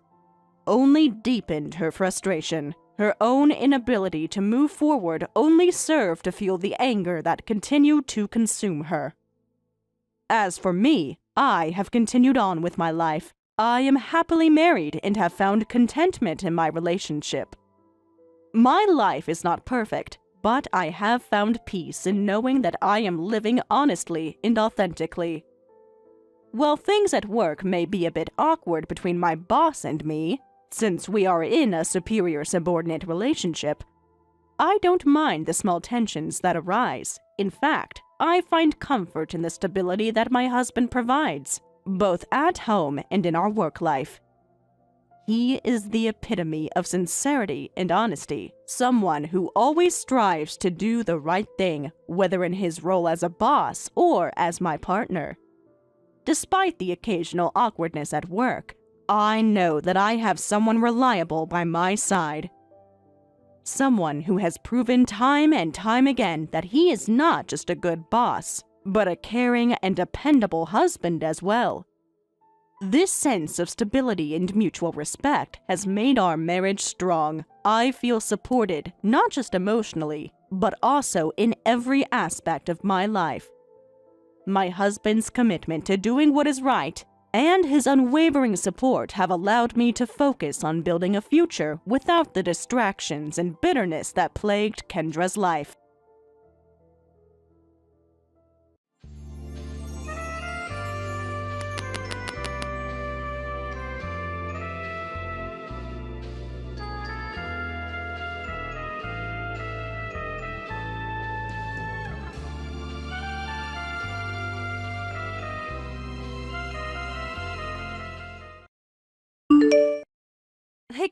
only deepened her frustration. Her own inability to move forward only served to fuel the anger that continued to consume her. As for me, I have continued on with my life. I am happily married and have found contentment in my relationship. My life is not perfect, but I have found peace in knowing that I am living honestly and authentically. While things at work may be a bit awkward between my boss and me, since we are in a superior-subordinate relationship, I don't mind the small tensions that arise. In fact, I find comfort in the stability that my husband provides, both at home and in our work life. He is the epitome of sincerity and honesty, someone who always strives to do the right thing, whether in his role as a boss or as my partner. Despite the occasional awkwardness at work, I know that I have someone reliable by my side. Someone who has proven time and time again that he is not just a good boss, but a caring and dependable husband as well. This sense of stability and mutual respect has made our marriage strong. I feel supported, not just emotionally, but also in every aspect of my life. My husband's commitment to doing what is right and his unwavering support have allowed me to focus on building a future without the distractions and bitterness that plagued Kendra's life.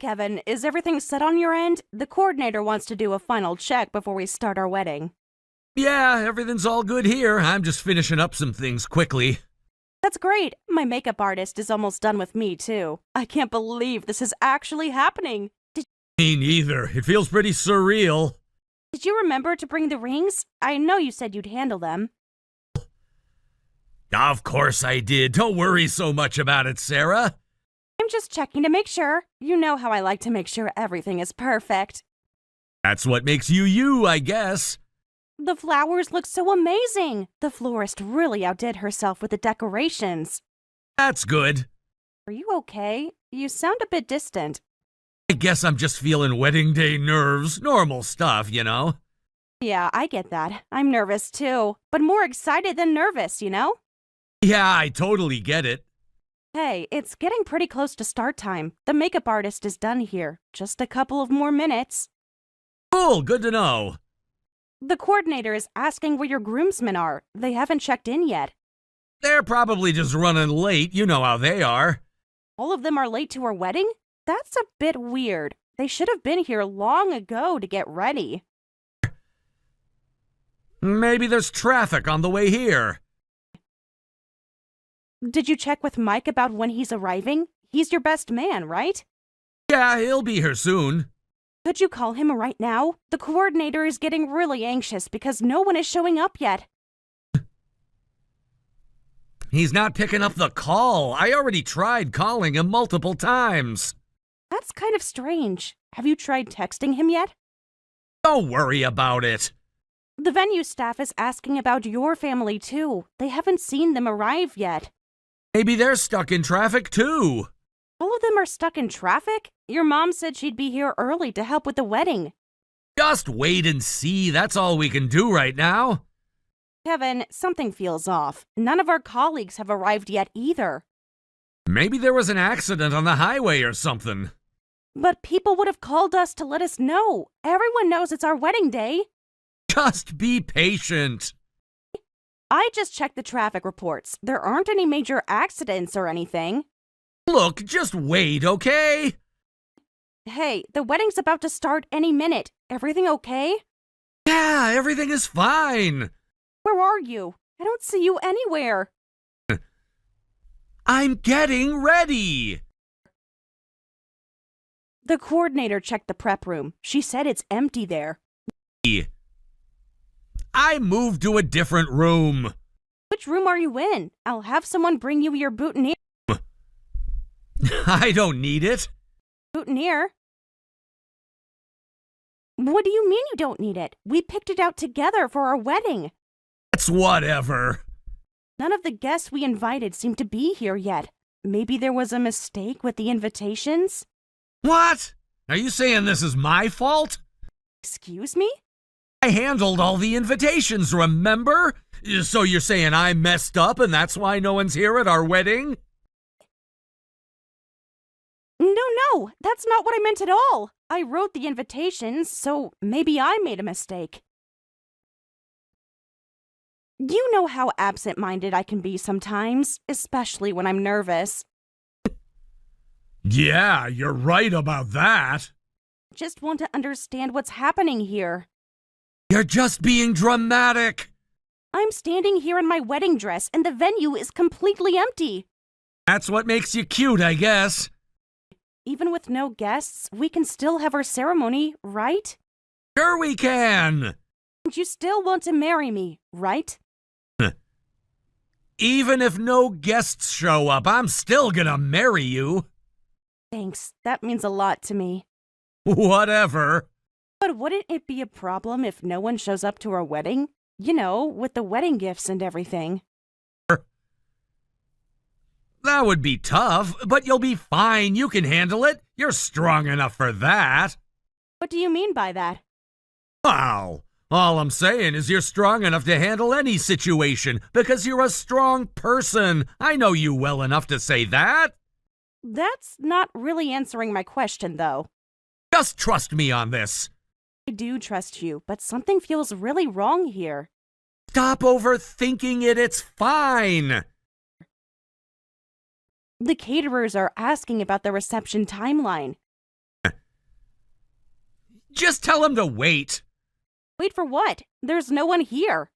Kevin. Is everything set on your end? The coordinator wants to do a final check before we start our wedding. Yeah, everything's all good here. I'm just finishing up some things quickly. That's great. My makeup artist is almost done with me, too. I can't believe this is actually happening. Me neither. It feels pretty surreal. Did you remember to bring the rings? I know you said you'd handle them. Of course I did. Don't worry so much about it, Sarah. I'm just checking to make sure. You know how I like to make sure everything is perfect. That's what makes you you, I guess. The flowers look so amazing. The florist really outdid herself with the decorations. That's good. Are you okay? You sound a bit distant. I guess I'm just feeling wedding day nerves. Normal stuff, you know? Yeah, I get that. I'm nervous too, but more excited than nervous, you know? Yeah, I totally get it. Hey, it's getting pretty close to start time. The makeup artist is done here. Just a couple of more minutes. Cool, good to know. The coordinator is asking where your groomsmen are. They haven't checked in yet. They're probably just running late. You know how they are. All of them are late to our wedding? That's a bit weird. They should have been here long ago to get ready. Maybe there's traffic on the way here. Did you check with Mike about when he's arriving? He's your best man, right? Yeah, he'll be here soon. Could you call him right now? The coordinator is getting really anxious because no one is showing up yet. He's not picking up the call. I already tried calling him multiple times. That's kind of strange. Have you tried texting him yet? Don't worry about it. The venue staff is asking about your family too. They haven't seen them arrive yet. Maybe they're stuck in traffic too. All of them are stuck in traffic? Your mom said she'd be here early to help with the wedding. Just wait and see. That's all we can do right now. Kevin, something feels off. None of our colleagues have arrived yet either. Maybe there was an accident on the highway or something. But people would have called us to let us know. Everyone knows it's our wedding day. Just be patient. I just checked the traffic reports. There aren't any major accidents or anything. Look, just wait, okay? Hey, the wedding's about to start any minute. Everything okay? Yeah, everything is fine. Where are you? I don't see you anywhere. I'm getting ready. The coordinator checked the prep room. She said it's empty there. I moved to a different room. Which room are you in? I'll have someone bring you your boutonniere. I don't need it. Boutonniere? What do you mean you don't need it? We picked it out together for our wedding. It's whatever. None of the guests we invited seem to be here yet. Maybe there was a mistake with the invitations? What? Are you saying this is my fault? Excuse me? I handled all the invitations, remember? So you're saying I messed up and that's why no one's here at our wedding? No, that's not what I meant at all. I wrote the invitations, so maybe I made a mistake. You know how absent-minded I can be sometimes, especially when I'm nervous. Yeah, you're right about that. Just want to understand what's happening here. You're just being dramatic. I'm standing here in my wedding dress and the venue is completely empty. That's what makes you cute, I guess. Even with no guests, we can still have our ceremony, right? Sure we can. And you still want to marry me, right? Even if no guests show up, I'm still gonna marry you. Thanks, that means a lot to me. Whatever. But wouldn't it be a problem if no one shows up to our wedding? You know, with the wedding gifts and everything. That would be tough, but you'll be fine. You can handle it. You're strong enough for that. What do you mean by that? Wow. All I'm saying is you're strong enough to handle any situation because you're a strong person. I know you well enough to say that. That's not really answering my question, though. Just trust me on this. I do trust you, but something feels really wrong here. Stop overthinking it. It's fine. The caterers are asking about the reception timeline. Just tell him to wait. Wait for what? There's no one here.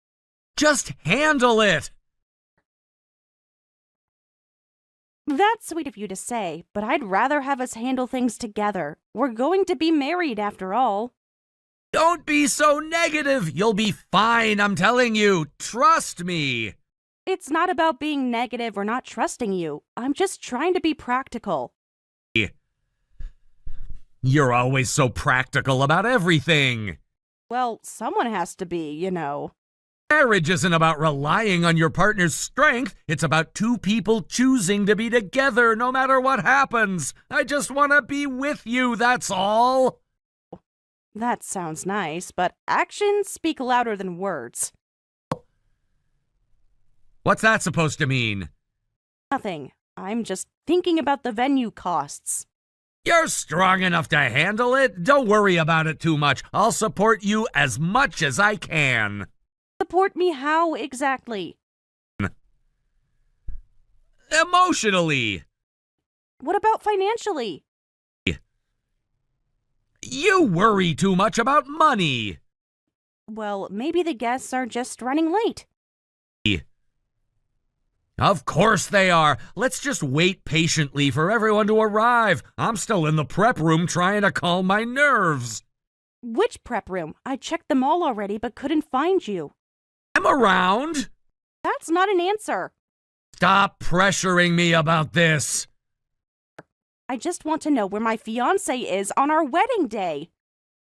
Just handle it. That's sweet of you to say, but I'd rather have us handle things together. We're going to be married after all. Don't be so negative. You'll be fine, I'm telling you. Trust me. It's not about being negative or not trusting you. I'm just trying to be practical. You're always so practical about everything. Well, someone has to be, you know. Marriage isn't about relying on your partner's strength. It's about two people choosing to be together no matter what happens. I just want to be with you, that's all. That sounds nice, but actions speak louder than words. What's that supposed to mean? Nothing. I'm just thinking about the venue costs. You're strong enough to handle it. Don't worry about it too much. I'll support you as much as I can. Support me how exactly? Emotionally. What about financially? You worry too much about money. Well, maybe the guests are just running late. Of course they are. Let's just wait patiently for everyone to arrive. I'm still in the prep room trying to calm my nerves. Which prep room? I checked them all already but couldn't find you. I'm around. That's not an answer. Stop pressuring me about this. I just want to know where my fiancé is on our wedding day.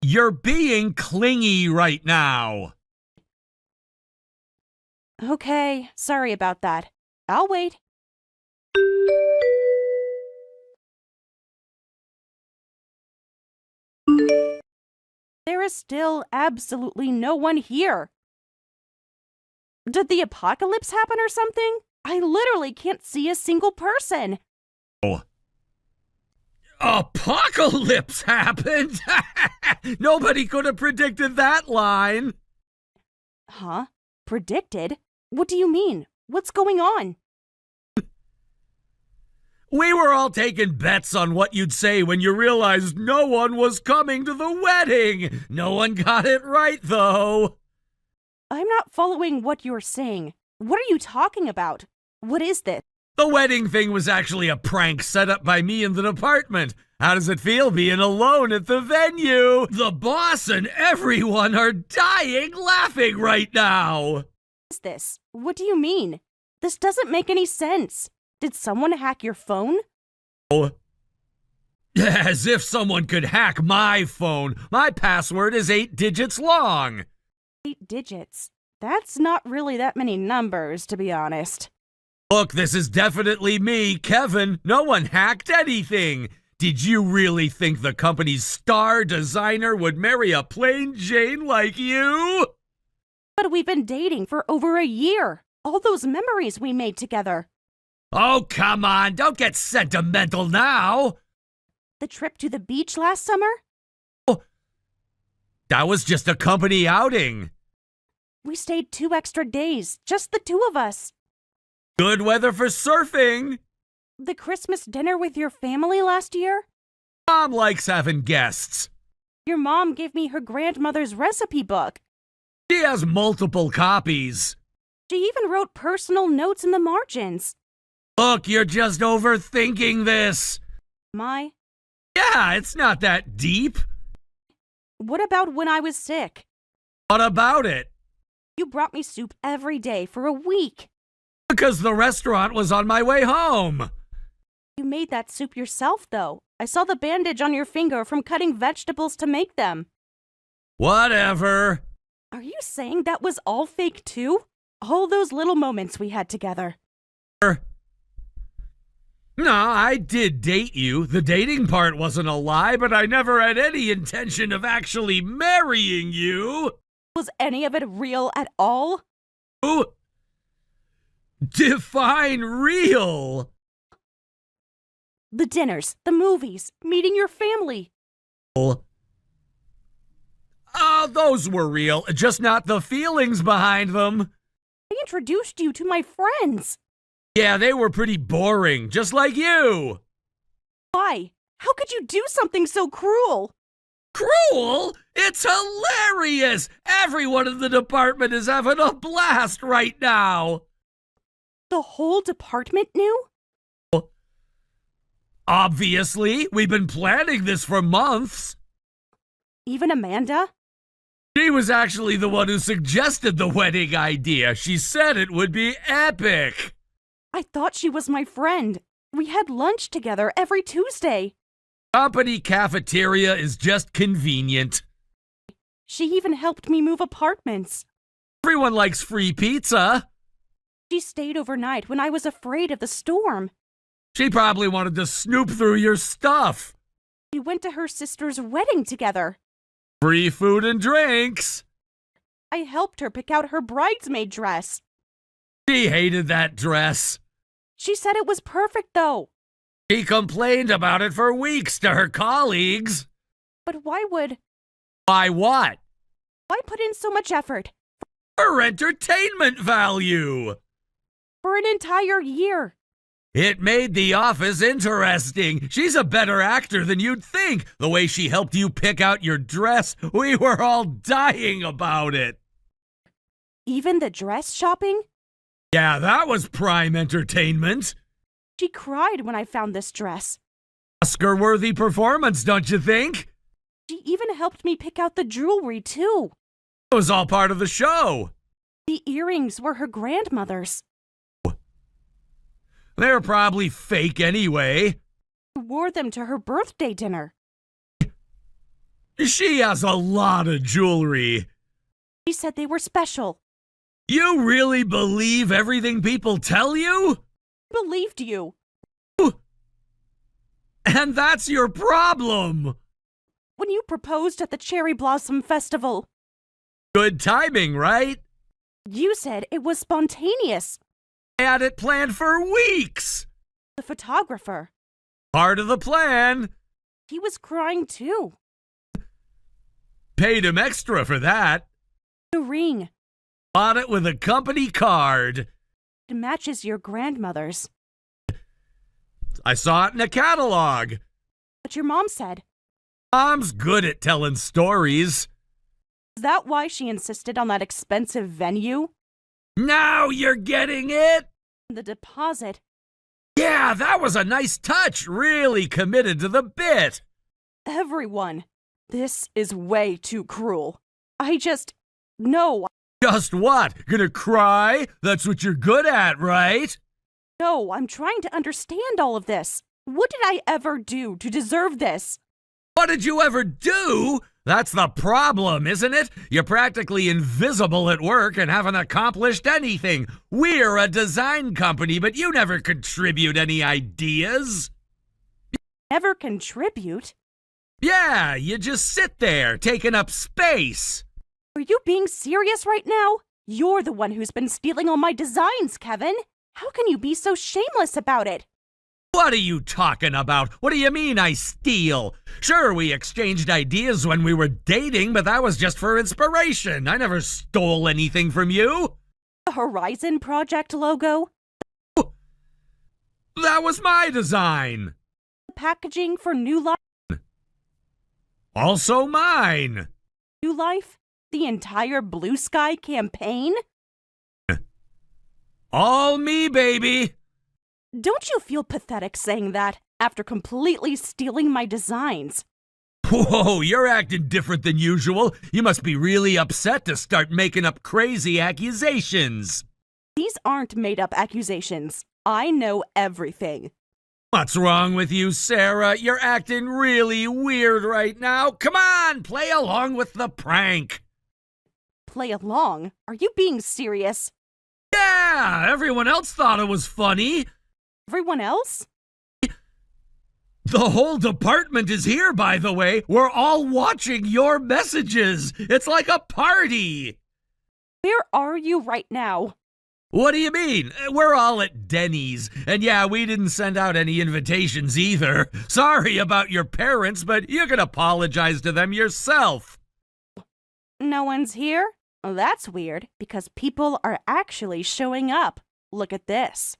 You're being clingy right now. Okay, sorry about that. I'll wait. There is still absolutely no one here. Did the apocalypse happen or something? I literally can't see a single person. Oh. Apocalypse happened? Nobody could have predicted that line. Huh? Predicted? What do you mean? What's going on? We were all taking bets on what you'd say when you realized no one was coming to the wedding. No one got it right, though. I'm not following what you're saying. What are you talking about? What is this? The wedding thing was actually a prank set up by me in the department. How does it feel being alone at the venue? The boss and everyone are dying laughing right now. What is this? What do you mean? This doesn't make any sense. Did someone hack your phone? Oh. As if someone could hack my phone. My password is 8 digits long. 8 digits. That's not really that many numbers, to be honest. Look, this is definitely me, Kevin. No one hacked anything. Did you really think the company's star designer would marry a plain Jane like you? But we've been dating for over a year. All those memories we made together. Oh, come on. Don't get sentimental now. The trip to the beach last summer? Oh, that was just a company outing. We stayed 2 extra days, just the 2 of us. Good weather for surfing. The Christmas dinner with your family last year? Mom likes having guests. Your mom gave me her grandmother's recipe book. She has multiple copies. She even wrote personal notes in the margins. Look, you're just overthinking this. My? Yeah, it's not that deep. What about when I was sick? What about it? You brought me soup every day for a week. Because the restaurant was on my way home. You made that soup yourself, though. I saw the bandage on your finger from cutting vegetables to make them. Whatever. Are you saying that was all fake, too? All those little moments we had together. No, I did date you. The dating part wasn't a lie, but I never had any intention of actually marrying you. Was any of it real at all? Ooh. Define real. The dinners, the movies, meeting your family. Oh, those were real, just not the feelings behind them. I introduced you to my friends. Yeah, they were pretty boring, just like you. Why? How could you do something so cruel? Cruel? It's hilarious! Everyone in the department is having a blast right now! The whole department knew? Obviously, we've been planning this for months. Even Amanda? She was actually the one who suggested the wedding idea. She said it would be epic. I thought she was my friend. We had lunch together every Tuesday. Company cafeteria is just convenient. She even helped me move apartments. Everyone likes free pizza. She stayed overnight when I was afraid of the storm. She probably wanted to snoop through your stuff. We went to her sister's wedding together. Free food and drinks. I helped her pick out her bridesmaid dress. She hated that dress. She said it was perfect, though. She complained about it for weeks to her colleagues. But why what? Why Put in so much effort? For entertainment value. For an entire year. It made the office interesting. She's a better actor than you'd think. The way she helped you pick out your dress, we were all dying about it. Even the dress shopping? Yeah, that was prime entertainment. She cried when I found this dress. Oscar-worthy performance, don't you think? She even helped me pick out the jewelry, too. It was all part of the show. The earrings were her grandmother's. They're probably fake anyway. She wore them to her birthday dinner. She has a lot of jewelry. She said they were special. You really believe everything people tell you? Believed you. And that's your problem. When you proposed at the Cherry Blossom Festival, Good timing, right? you said it was spontaneous. I had it planned for weeks. The photographer, Part of the plan. he was crying too. Paid him extra for that. The ring, Bought it with a company card. it matches your grandmother's. I saw it in a catalog. But your mom said, Mom's good at telling stories. is that why she insisted on that expensive venue? Now you're getting it? The deposit. Yeah, that was a nice touch. Really committed to the bit. Everyone. This is way too cruel. No, Just what? Gonna cry? That's what you're good at, right? no, I'm trying to understand all of this. What did I ever do to deserve this? What did you ever do? That's the problem, isn't it? You're practically invisible at work and haven't accomplished anything. We're a design company, but you never contribute any ideas. Never contribute? Yeah, you just sit there, taking up space. Are you being serious right now? You're the one who's been stealing all my designs, Kevin. How can you be so shameless about it? What are you talking about? What do you mean I steal? Sure, we exchanged ideas when we were dating, but that was just for inspiration. I never stole anything from you. The Horizon Project logo? That was my design. The packaging for New Life? Also mine. New Life? The entire Blue Sky campaign? All me, baby. Don't you feel pathetic saying that after completely stealing my designs? Whoa, you're acting different than usual. You must be really upset to start making up crazy accusations. These aren't made-up accusations. I know everything. What's wrong with you, Sarah? You're acting really weird right now. Come on, play along with the prank. Play along? Are you being serious? Yeah, everyone else thought it was funny. Everyone else? The whole department is here, by the way. We're all watching your messages. It's like a party. Where are you right now? What do you mean? We're all at Denny's. And yeah, we didn't send out any invitations either. Sorry about your parents, but you can apologize to them yourself. No one's here? That's weird, because people are actually showing up. Look at this.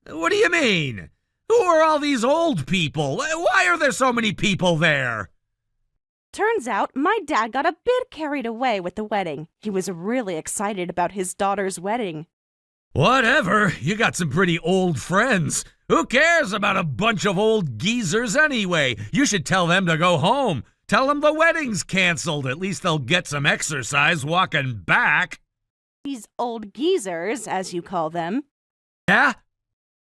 What do you mean? Who are all these old people? Why are there so many people there? Turns out my dad got a bit carried away with the wedding. He was really excited about his daughter's wedding. Whatever, you got some pretty old friends. Who cares about a bunch of old geezers anyway? You should tell them to go home. Tell them the wedding's canceled. At least they'll get some exercise walking back. These old geezers, as you call them, Yeah?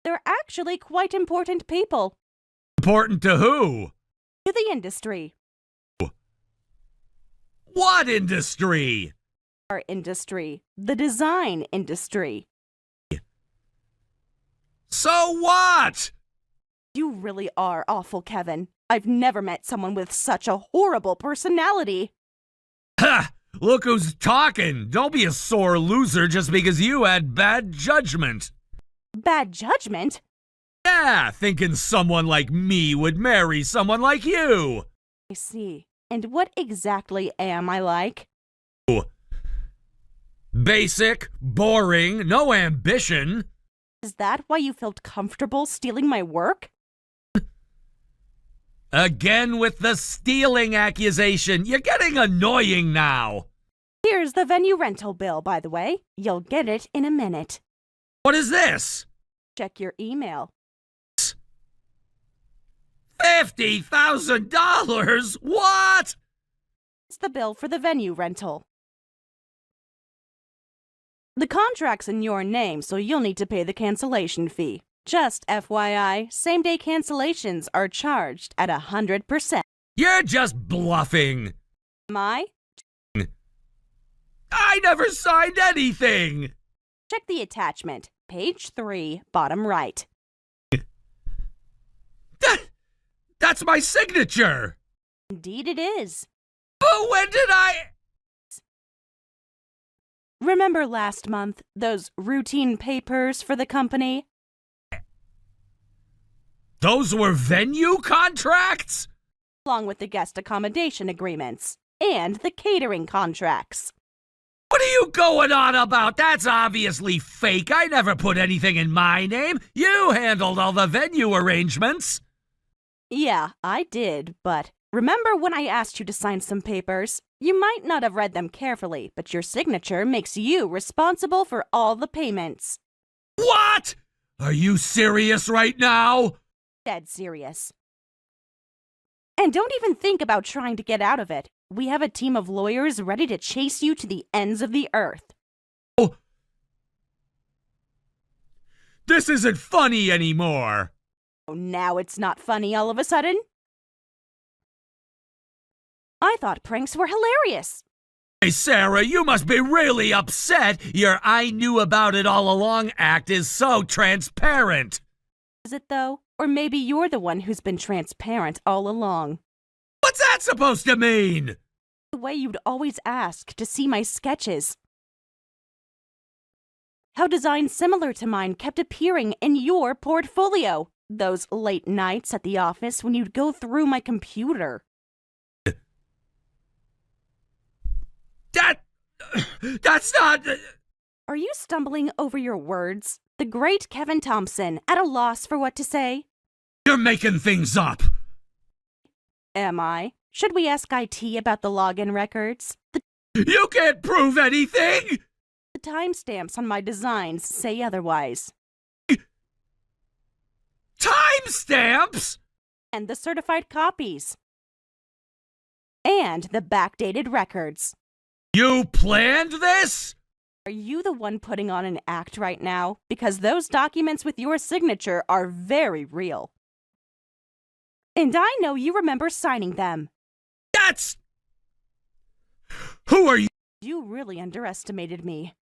they're actually quite important people Important to who? to the industry. What industry? Our industry, the design industry. So what? You really are awful, Kevin. I've never met someone with such a horrible personality. Ha! Look who's talking. Don't be a sore loser just because you had bad judgment. Bad judgment? Yeah, thinking someone like me would marry someone like you. I see. And what exactly am I like? Basic, boring, no ambition. Is that why you felt comfortable stealing my work? Again with the stealing accusation. You're getting annoying now. Here's the venue rental bill, by the way. You'll get it in a minute. What is this? Check your email. $50,000? What? It's the bill for the venue rental. The contract's in your name, so you'll need to pay the cancellation fee. Just FYI, same-day cancellations are charged at 100%. You're just bluffing. Am I? I never signed anything. Check the attachment. Page 3, bottom right. That's my signature. Indeed it is. But when did I... Remember last month, those routine papers for the company? Those were venue contracts? Along with the guest accommodation agreements and the catering contracts. What are you going on about? That's obviously fake. I never put anything in my name. You handled all the venue arrangements. Yeah, I did, but remember when I asked you to sign some papers? You might not have read them carefully, but your signature makes you responsible for all the payments. What? Are you serious right now? Dead serious. And don't even think about trying to get out of it. We have a team of lawyers ready to chase you to the ends of the earth. Oh. This isn't funny anymore. Oh, now it's not funny all of a sudden? I thought pranks were hilarious. Hey, Sarah, you must be really upset. Your I knew about it all along act is so transparent. Is it though? Or maybe you're the one who's been transparent all along. What's that supposed to mean? The way you'd always ask to see my sketches. How designs similar to mine kept appearing in your portfolio. Those late nights at the office when you'd go through my computer. That's not... Are you stumbling over your words? The great Kevin Thompson, at a loss for what to say? You're making things up. Am I? Should we ask IT about the login records? You can't prove anything! The timestamps on my designs say otherwise. Timestamps? And the certified copies. And the backdated records. You planned this? Are you the one putting on an act right now? Because those documents with your signature are very real. And I know you remember signing them. That's... Who are you? You really underestimated me.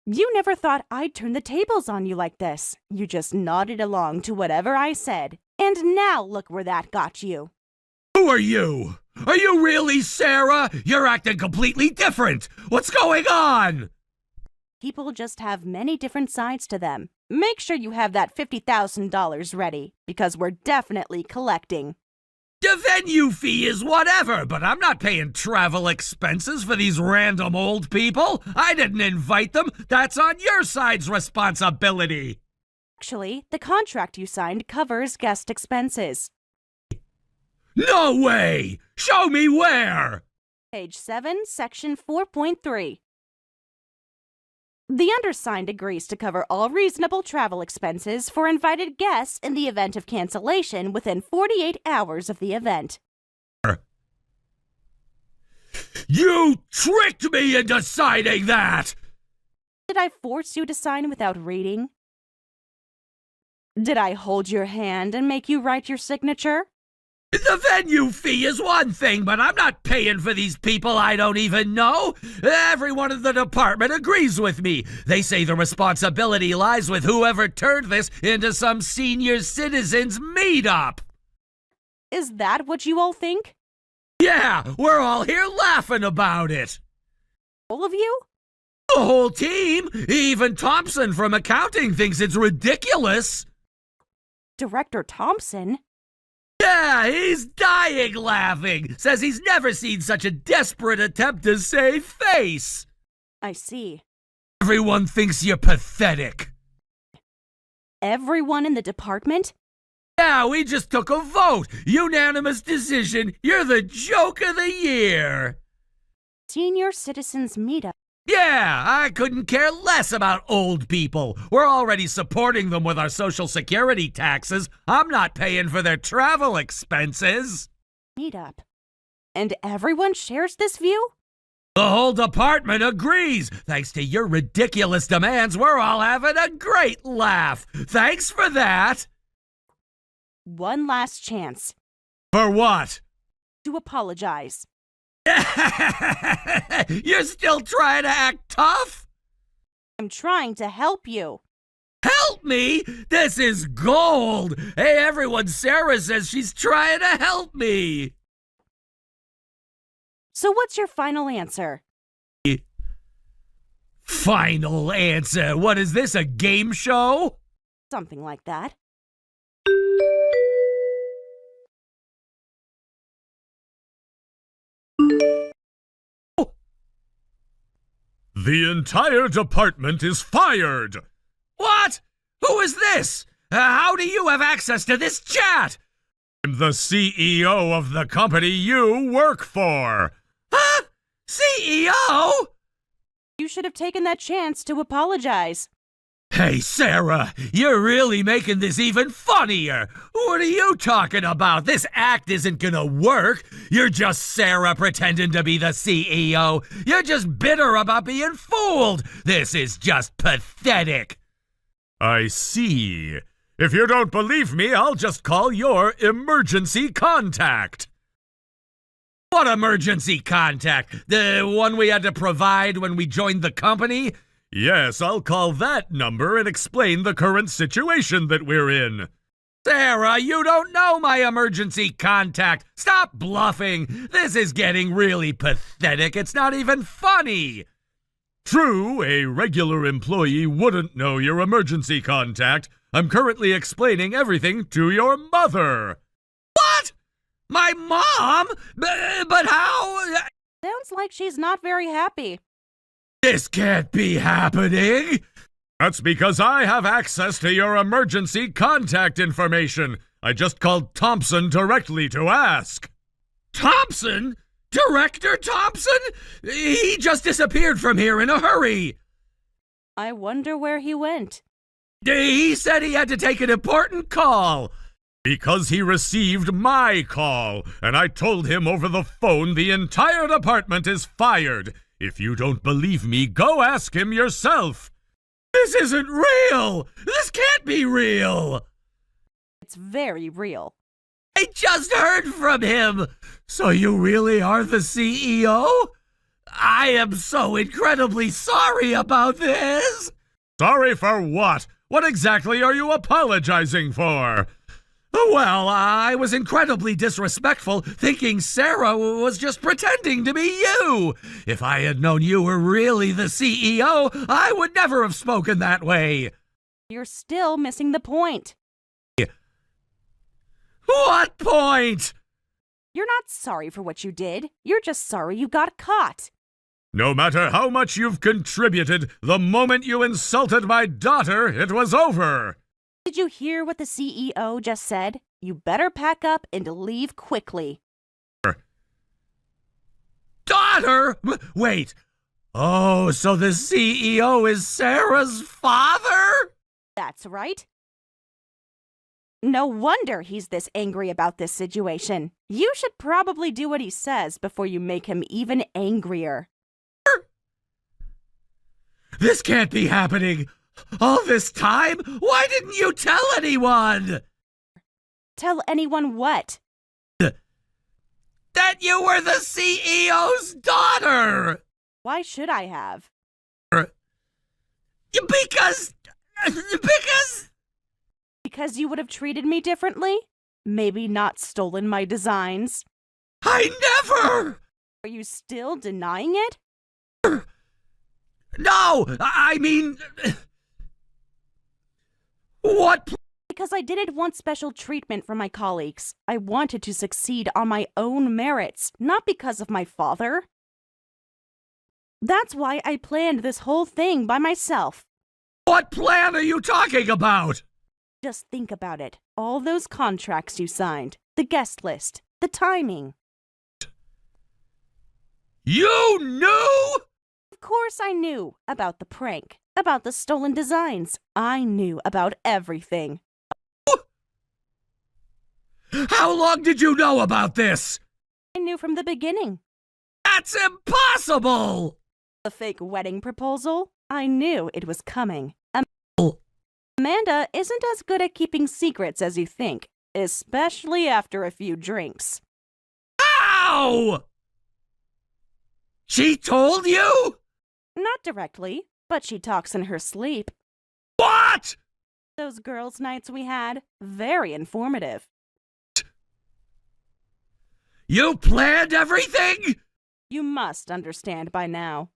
You never thought I'd turn the tables on you like this. You just nodded along to whatever I said. And now look where that got you. Who are you? Are you really Sarah? You're acting completely different. What's going on? People just have many different sides to them. Make sure you have that $50,000 ready, because we're definitely collecting. The venue fee is whatever, but I'm not paying travel expenses for these random old people. I didn't invite them. That's on your side's responsibility. Actually, the contract you signed covers guest expenses. No way! Show me where! Page 7, Section 4.3. The undersigned agrees to cover all reasonable travel expenses for invited guests in the event of cancellation within 48 hours of the event. You tricked me into signing that! Did I force you to sign without reading? Did I hold your hand and make you write your signature? The venue fee is one thing, but I'm not paying for these people I don't even know. Everyone in the department agrees with me. They say the responsibility lies with whoever turned this into some senior citizens meetup. Is that what you all think? Yeah, we're all here laughing about it. All of you? The whole team, even Thompson from accounting thinks it's ridiculous. Director Thompson? Yeah, he's dying laughing. Says he's never seen such a desperate attempt to save face. I see. Everyone thinks you're pathetic. Everyone in the department? Yeah, we just took a vote. Unanimous decision. You're the joke of the year. Senior Citizens Meetup. Yeah, I couldn't care less about old people. We're already supporting them with our Social Security taxes. I'm not paying for their travel expenses. Meetup. And everyone shares this view? The whole department agrees. Thanks to your ridiculous demands, we're all having a great laugh. Thanks for that. One last chance. For what? To apologize. You're still trying to act tough? I'm trying to help you. Help me? This is gold. Hey, everyone, Sarah says she's trying to help me. So what's your final answer? Final answer? What is this, a game show? Something like that. The entire department is fired! What? Who is this? How do you have access to this chat? I'm the CEO of the company you work for! Huh? CEO? You should have taken that chance to apologize. Hey, Sarah, you're really making this even funnier. What are you talking about? This act isn't gonna work. You're just Sarah pretending to be the CEO. You're just bitter about being fooled. This is just pathetic. I see. If you don't believe me, I'll just call your emergency contact. What emergency contact? The one we had to provide when we joined the company? Yes, I'll call that number and explain the current situation that we're in. Sarah, you don't know my emergency contact. Stop bluffing. This is getting really pathetic. It's not even funny. True, a regular employee wouldn't know your emergency contact. I'm currently explaining everything to your mother. What? My mom? But how? Sounds like she's not very happy. This can't be happening. That's because I have access to your emergency contact information. I just called Thompson directly to ask. Thompson? Director Thompson? He just disappeared from here in a hurry. I wonder where he went. He said he had to take an important call. Because he received my call, and I told him over the phone the entire department is fired. If you don't believe me, go ask him yourself. This isn't real! This can't be real! It's very real. I just heard from him! So you really are the CEO? I am so incredibly sorry about this! Sorry for what? What exactly are you apologizing for? Well, I was incredibly disrespectful, thinking Sarah was just pretending to be you. If I had known you were really the CEO, I would never have spoken that way. You're still missing the point. What point? You're not sorry for what you did. You're just sorry you got caught. No matter how much you've contributed, the moment you insulted my daughter, it was over. Did you hear what the CEO just said? You better pack up and leave quickly. Daughter? Wait. Oh, so the CEO is Sarah's father? That's right. No wonder he's this angry about this situation. You should probably do what he says before you make him even angrier. This can't be happening. All this time? Why didn't you tell anyone? Tell anyone what? That you were the CEO's daughter! Why should I have? Because... Because you would have treated me differently? Maybe not stolen my designs? I never! Are you still denying it? No! I mean... What? Because I didn't want special treatment from my colleagues. I wanted to succeed on my own merits, not because of my father. That's why I planned this whole thing by myself. What plan are you talking about? Just think about it. All those contracts you signed, the guest list, the timing. You knew? Of course I knew about the prank, about the stolen designs. I knew about everything. How long did you know about this? I knew from the beginning. That's impossible! The fake wedding proposal? I knew it was coming. Amanda isn't as good at keeping secrets as you think, especially after a few drinks. Ow! She told you? Not directly, but she talks in her sleep. What? Those girls' nights we had, very informative. You planned everything? You must understand by now.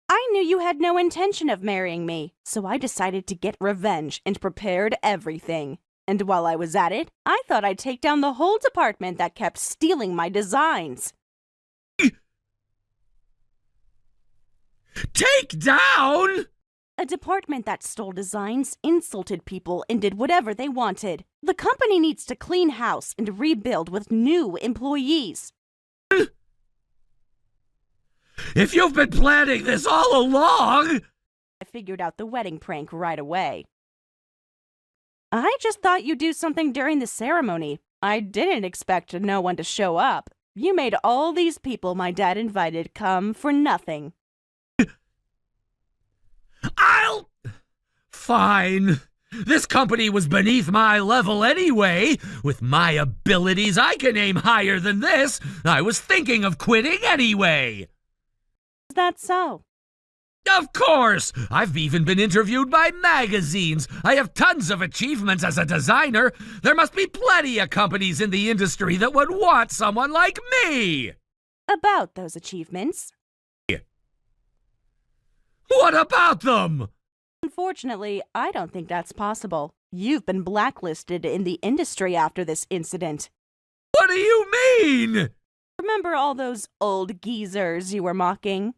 I knew you had no intention of marrying me, so I decided to get revenge and prepared everything. And while I was at it, I thought I'd take down the whole department that kept stealing my designs. Take down? A department that stole designs, insulted people, and did whatever they wanted. The company needs to clean house and rebuild with new employees. If you've been planning this all along... I figured out the wedding prank right away. I just thought you'd do something during the ceremony. I didn't expect no one to show up. You made all these people my dad invited come for nothing. Fine. This company was beneath my level anyway. With my abilities, I can aim higher than this. I was thinking of quitting anyway. Is that so? Of course! I've even been interviewed by magazines. I have tons of achievements as a designer. There must be plenty of companies in the industry that would want someone like me. About those achievements. What about them? Unfortunately, I don't think that's possible. You've been blacklisted in the industry after this incident. What do you mean? Remember all those old geezers you were mocking?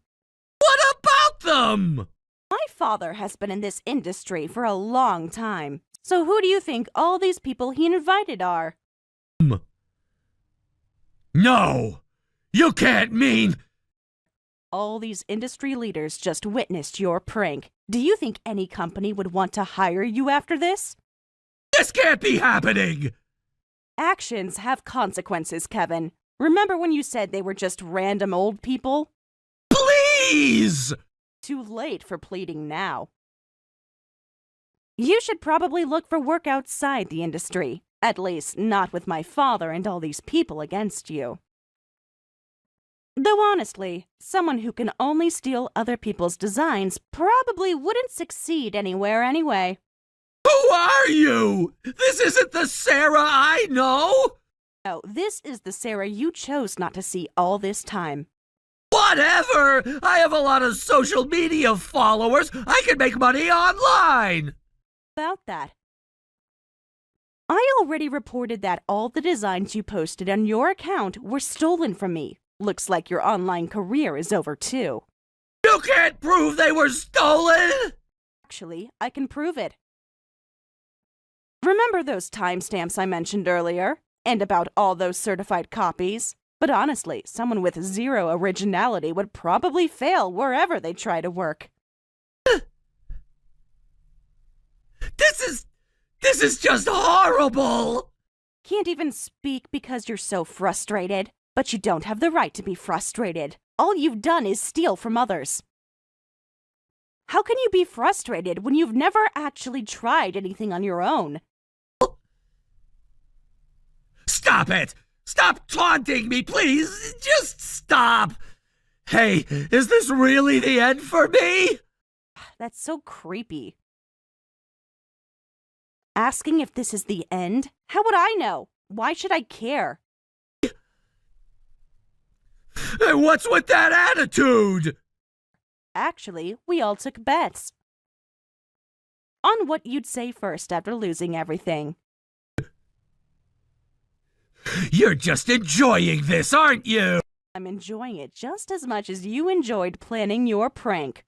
What about them? My father has been in this industry for a long time. So who do you think all these people he invited are? No! You can't mean... All these industry leaders just witnessed your prank. Do you think any company would want to hire you after this? This can't be happening! Actions have consequences, Kevin. Remember when you said they were just random old people? Please! Too late for pleading now. You should probably look for work outside the industry. At least, not with my father and all these people against you. Though honestly, someone who can only steal other people's designs probably wouldn't succeed anywhere anyway. Who are you? This isn't the Sarah I know! No, this is the Sarah you chose not to see all this time. Whatever! I have a lot of social media followers. I can make money online! About that. I already reported that all the designs you posted on your account were stolen from me. Looks like your online career is over too. You can't prove they were stolen! Actually, I can prove it. Remember those timestamps I mentioned earlier? And about all those certified copies? But honestly, someone with zero originality would probably fail wherever they try to work. This is just horrible! Can't even speak because you're so frustrated. But you don't have the right to be frustrated. All you've done is steal from others. How can you be frustrated when you've never actually tried anything on your own? Stop it! Stop taunting me, please! Just stop! Hey, is this really the end for me? That's so creepy. Asking if this is the end? How would I know? Why should I care? Hey, what's with that attitude? Actually, we all took bets on what you'd say first after losing everything. You're just enjoying this, aren't you? I'm enjoying it just as much as you enjoyed planning your prank.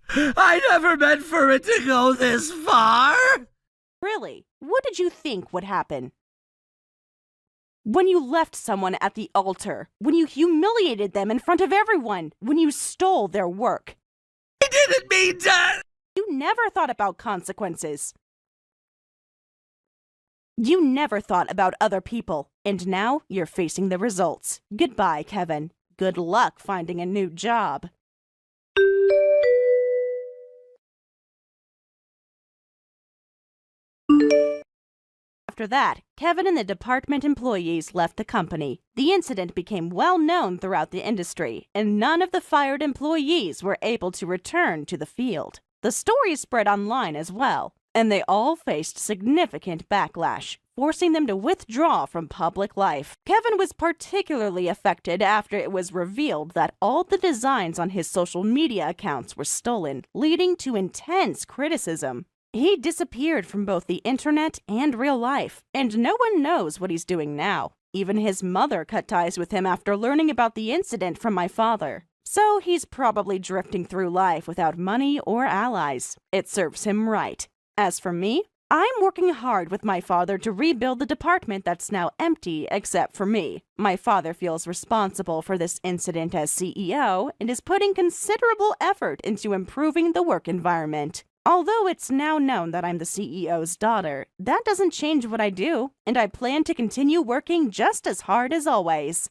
I never meant for it to go this far. Really, what did you think would happen? When you left someone at the altar, when you humiliated them in front of everyone, when you stole their work. I didn't mean to. You never thought about consequences. You never thought about other people, and now you're facing the results. Goodbye, Kevin. Good luck finding a new job. After that, Kevin and the department employees left the company. The incident became well known throughout the industry, and none of the fired employees were able to return to the field. The story spread online as well, and they all faced significant backlash, forcing them to withdraw from public life. Kevin was particularly affected after it was revealed that all the designs on his social media accounts were stolen, leading to intense criticism. He disappeared from both the internet and real life, and no one knows what he's doing now. Even his mother cut ties with him after learning about the incident from my father. So he's probably drifting through life without money or allies. It serves him right. As for me, I'm working hard with my father to rebuild the department that's now empty except for me. My father feels responsible for this incident as CEO and is putting considerable effort into improving the work environment. Although it's now known that I'm the CEO's daughter, that doesn't change what I do, and I plan to continue working just as hard as always.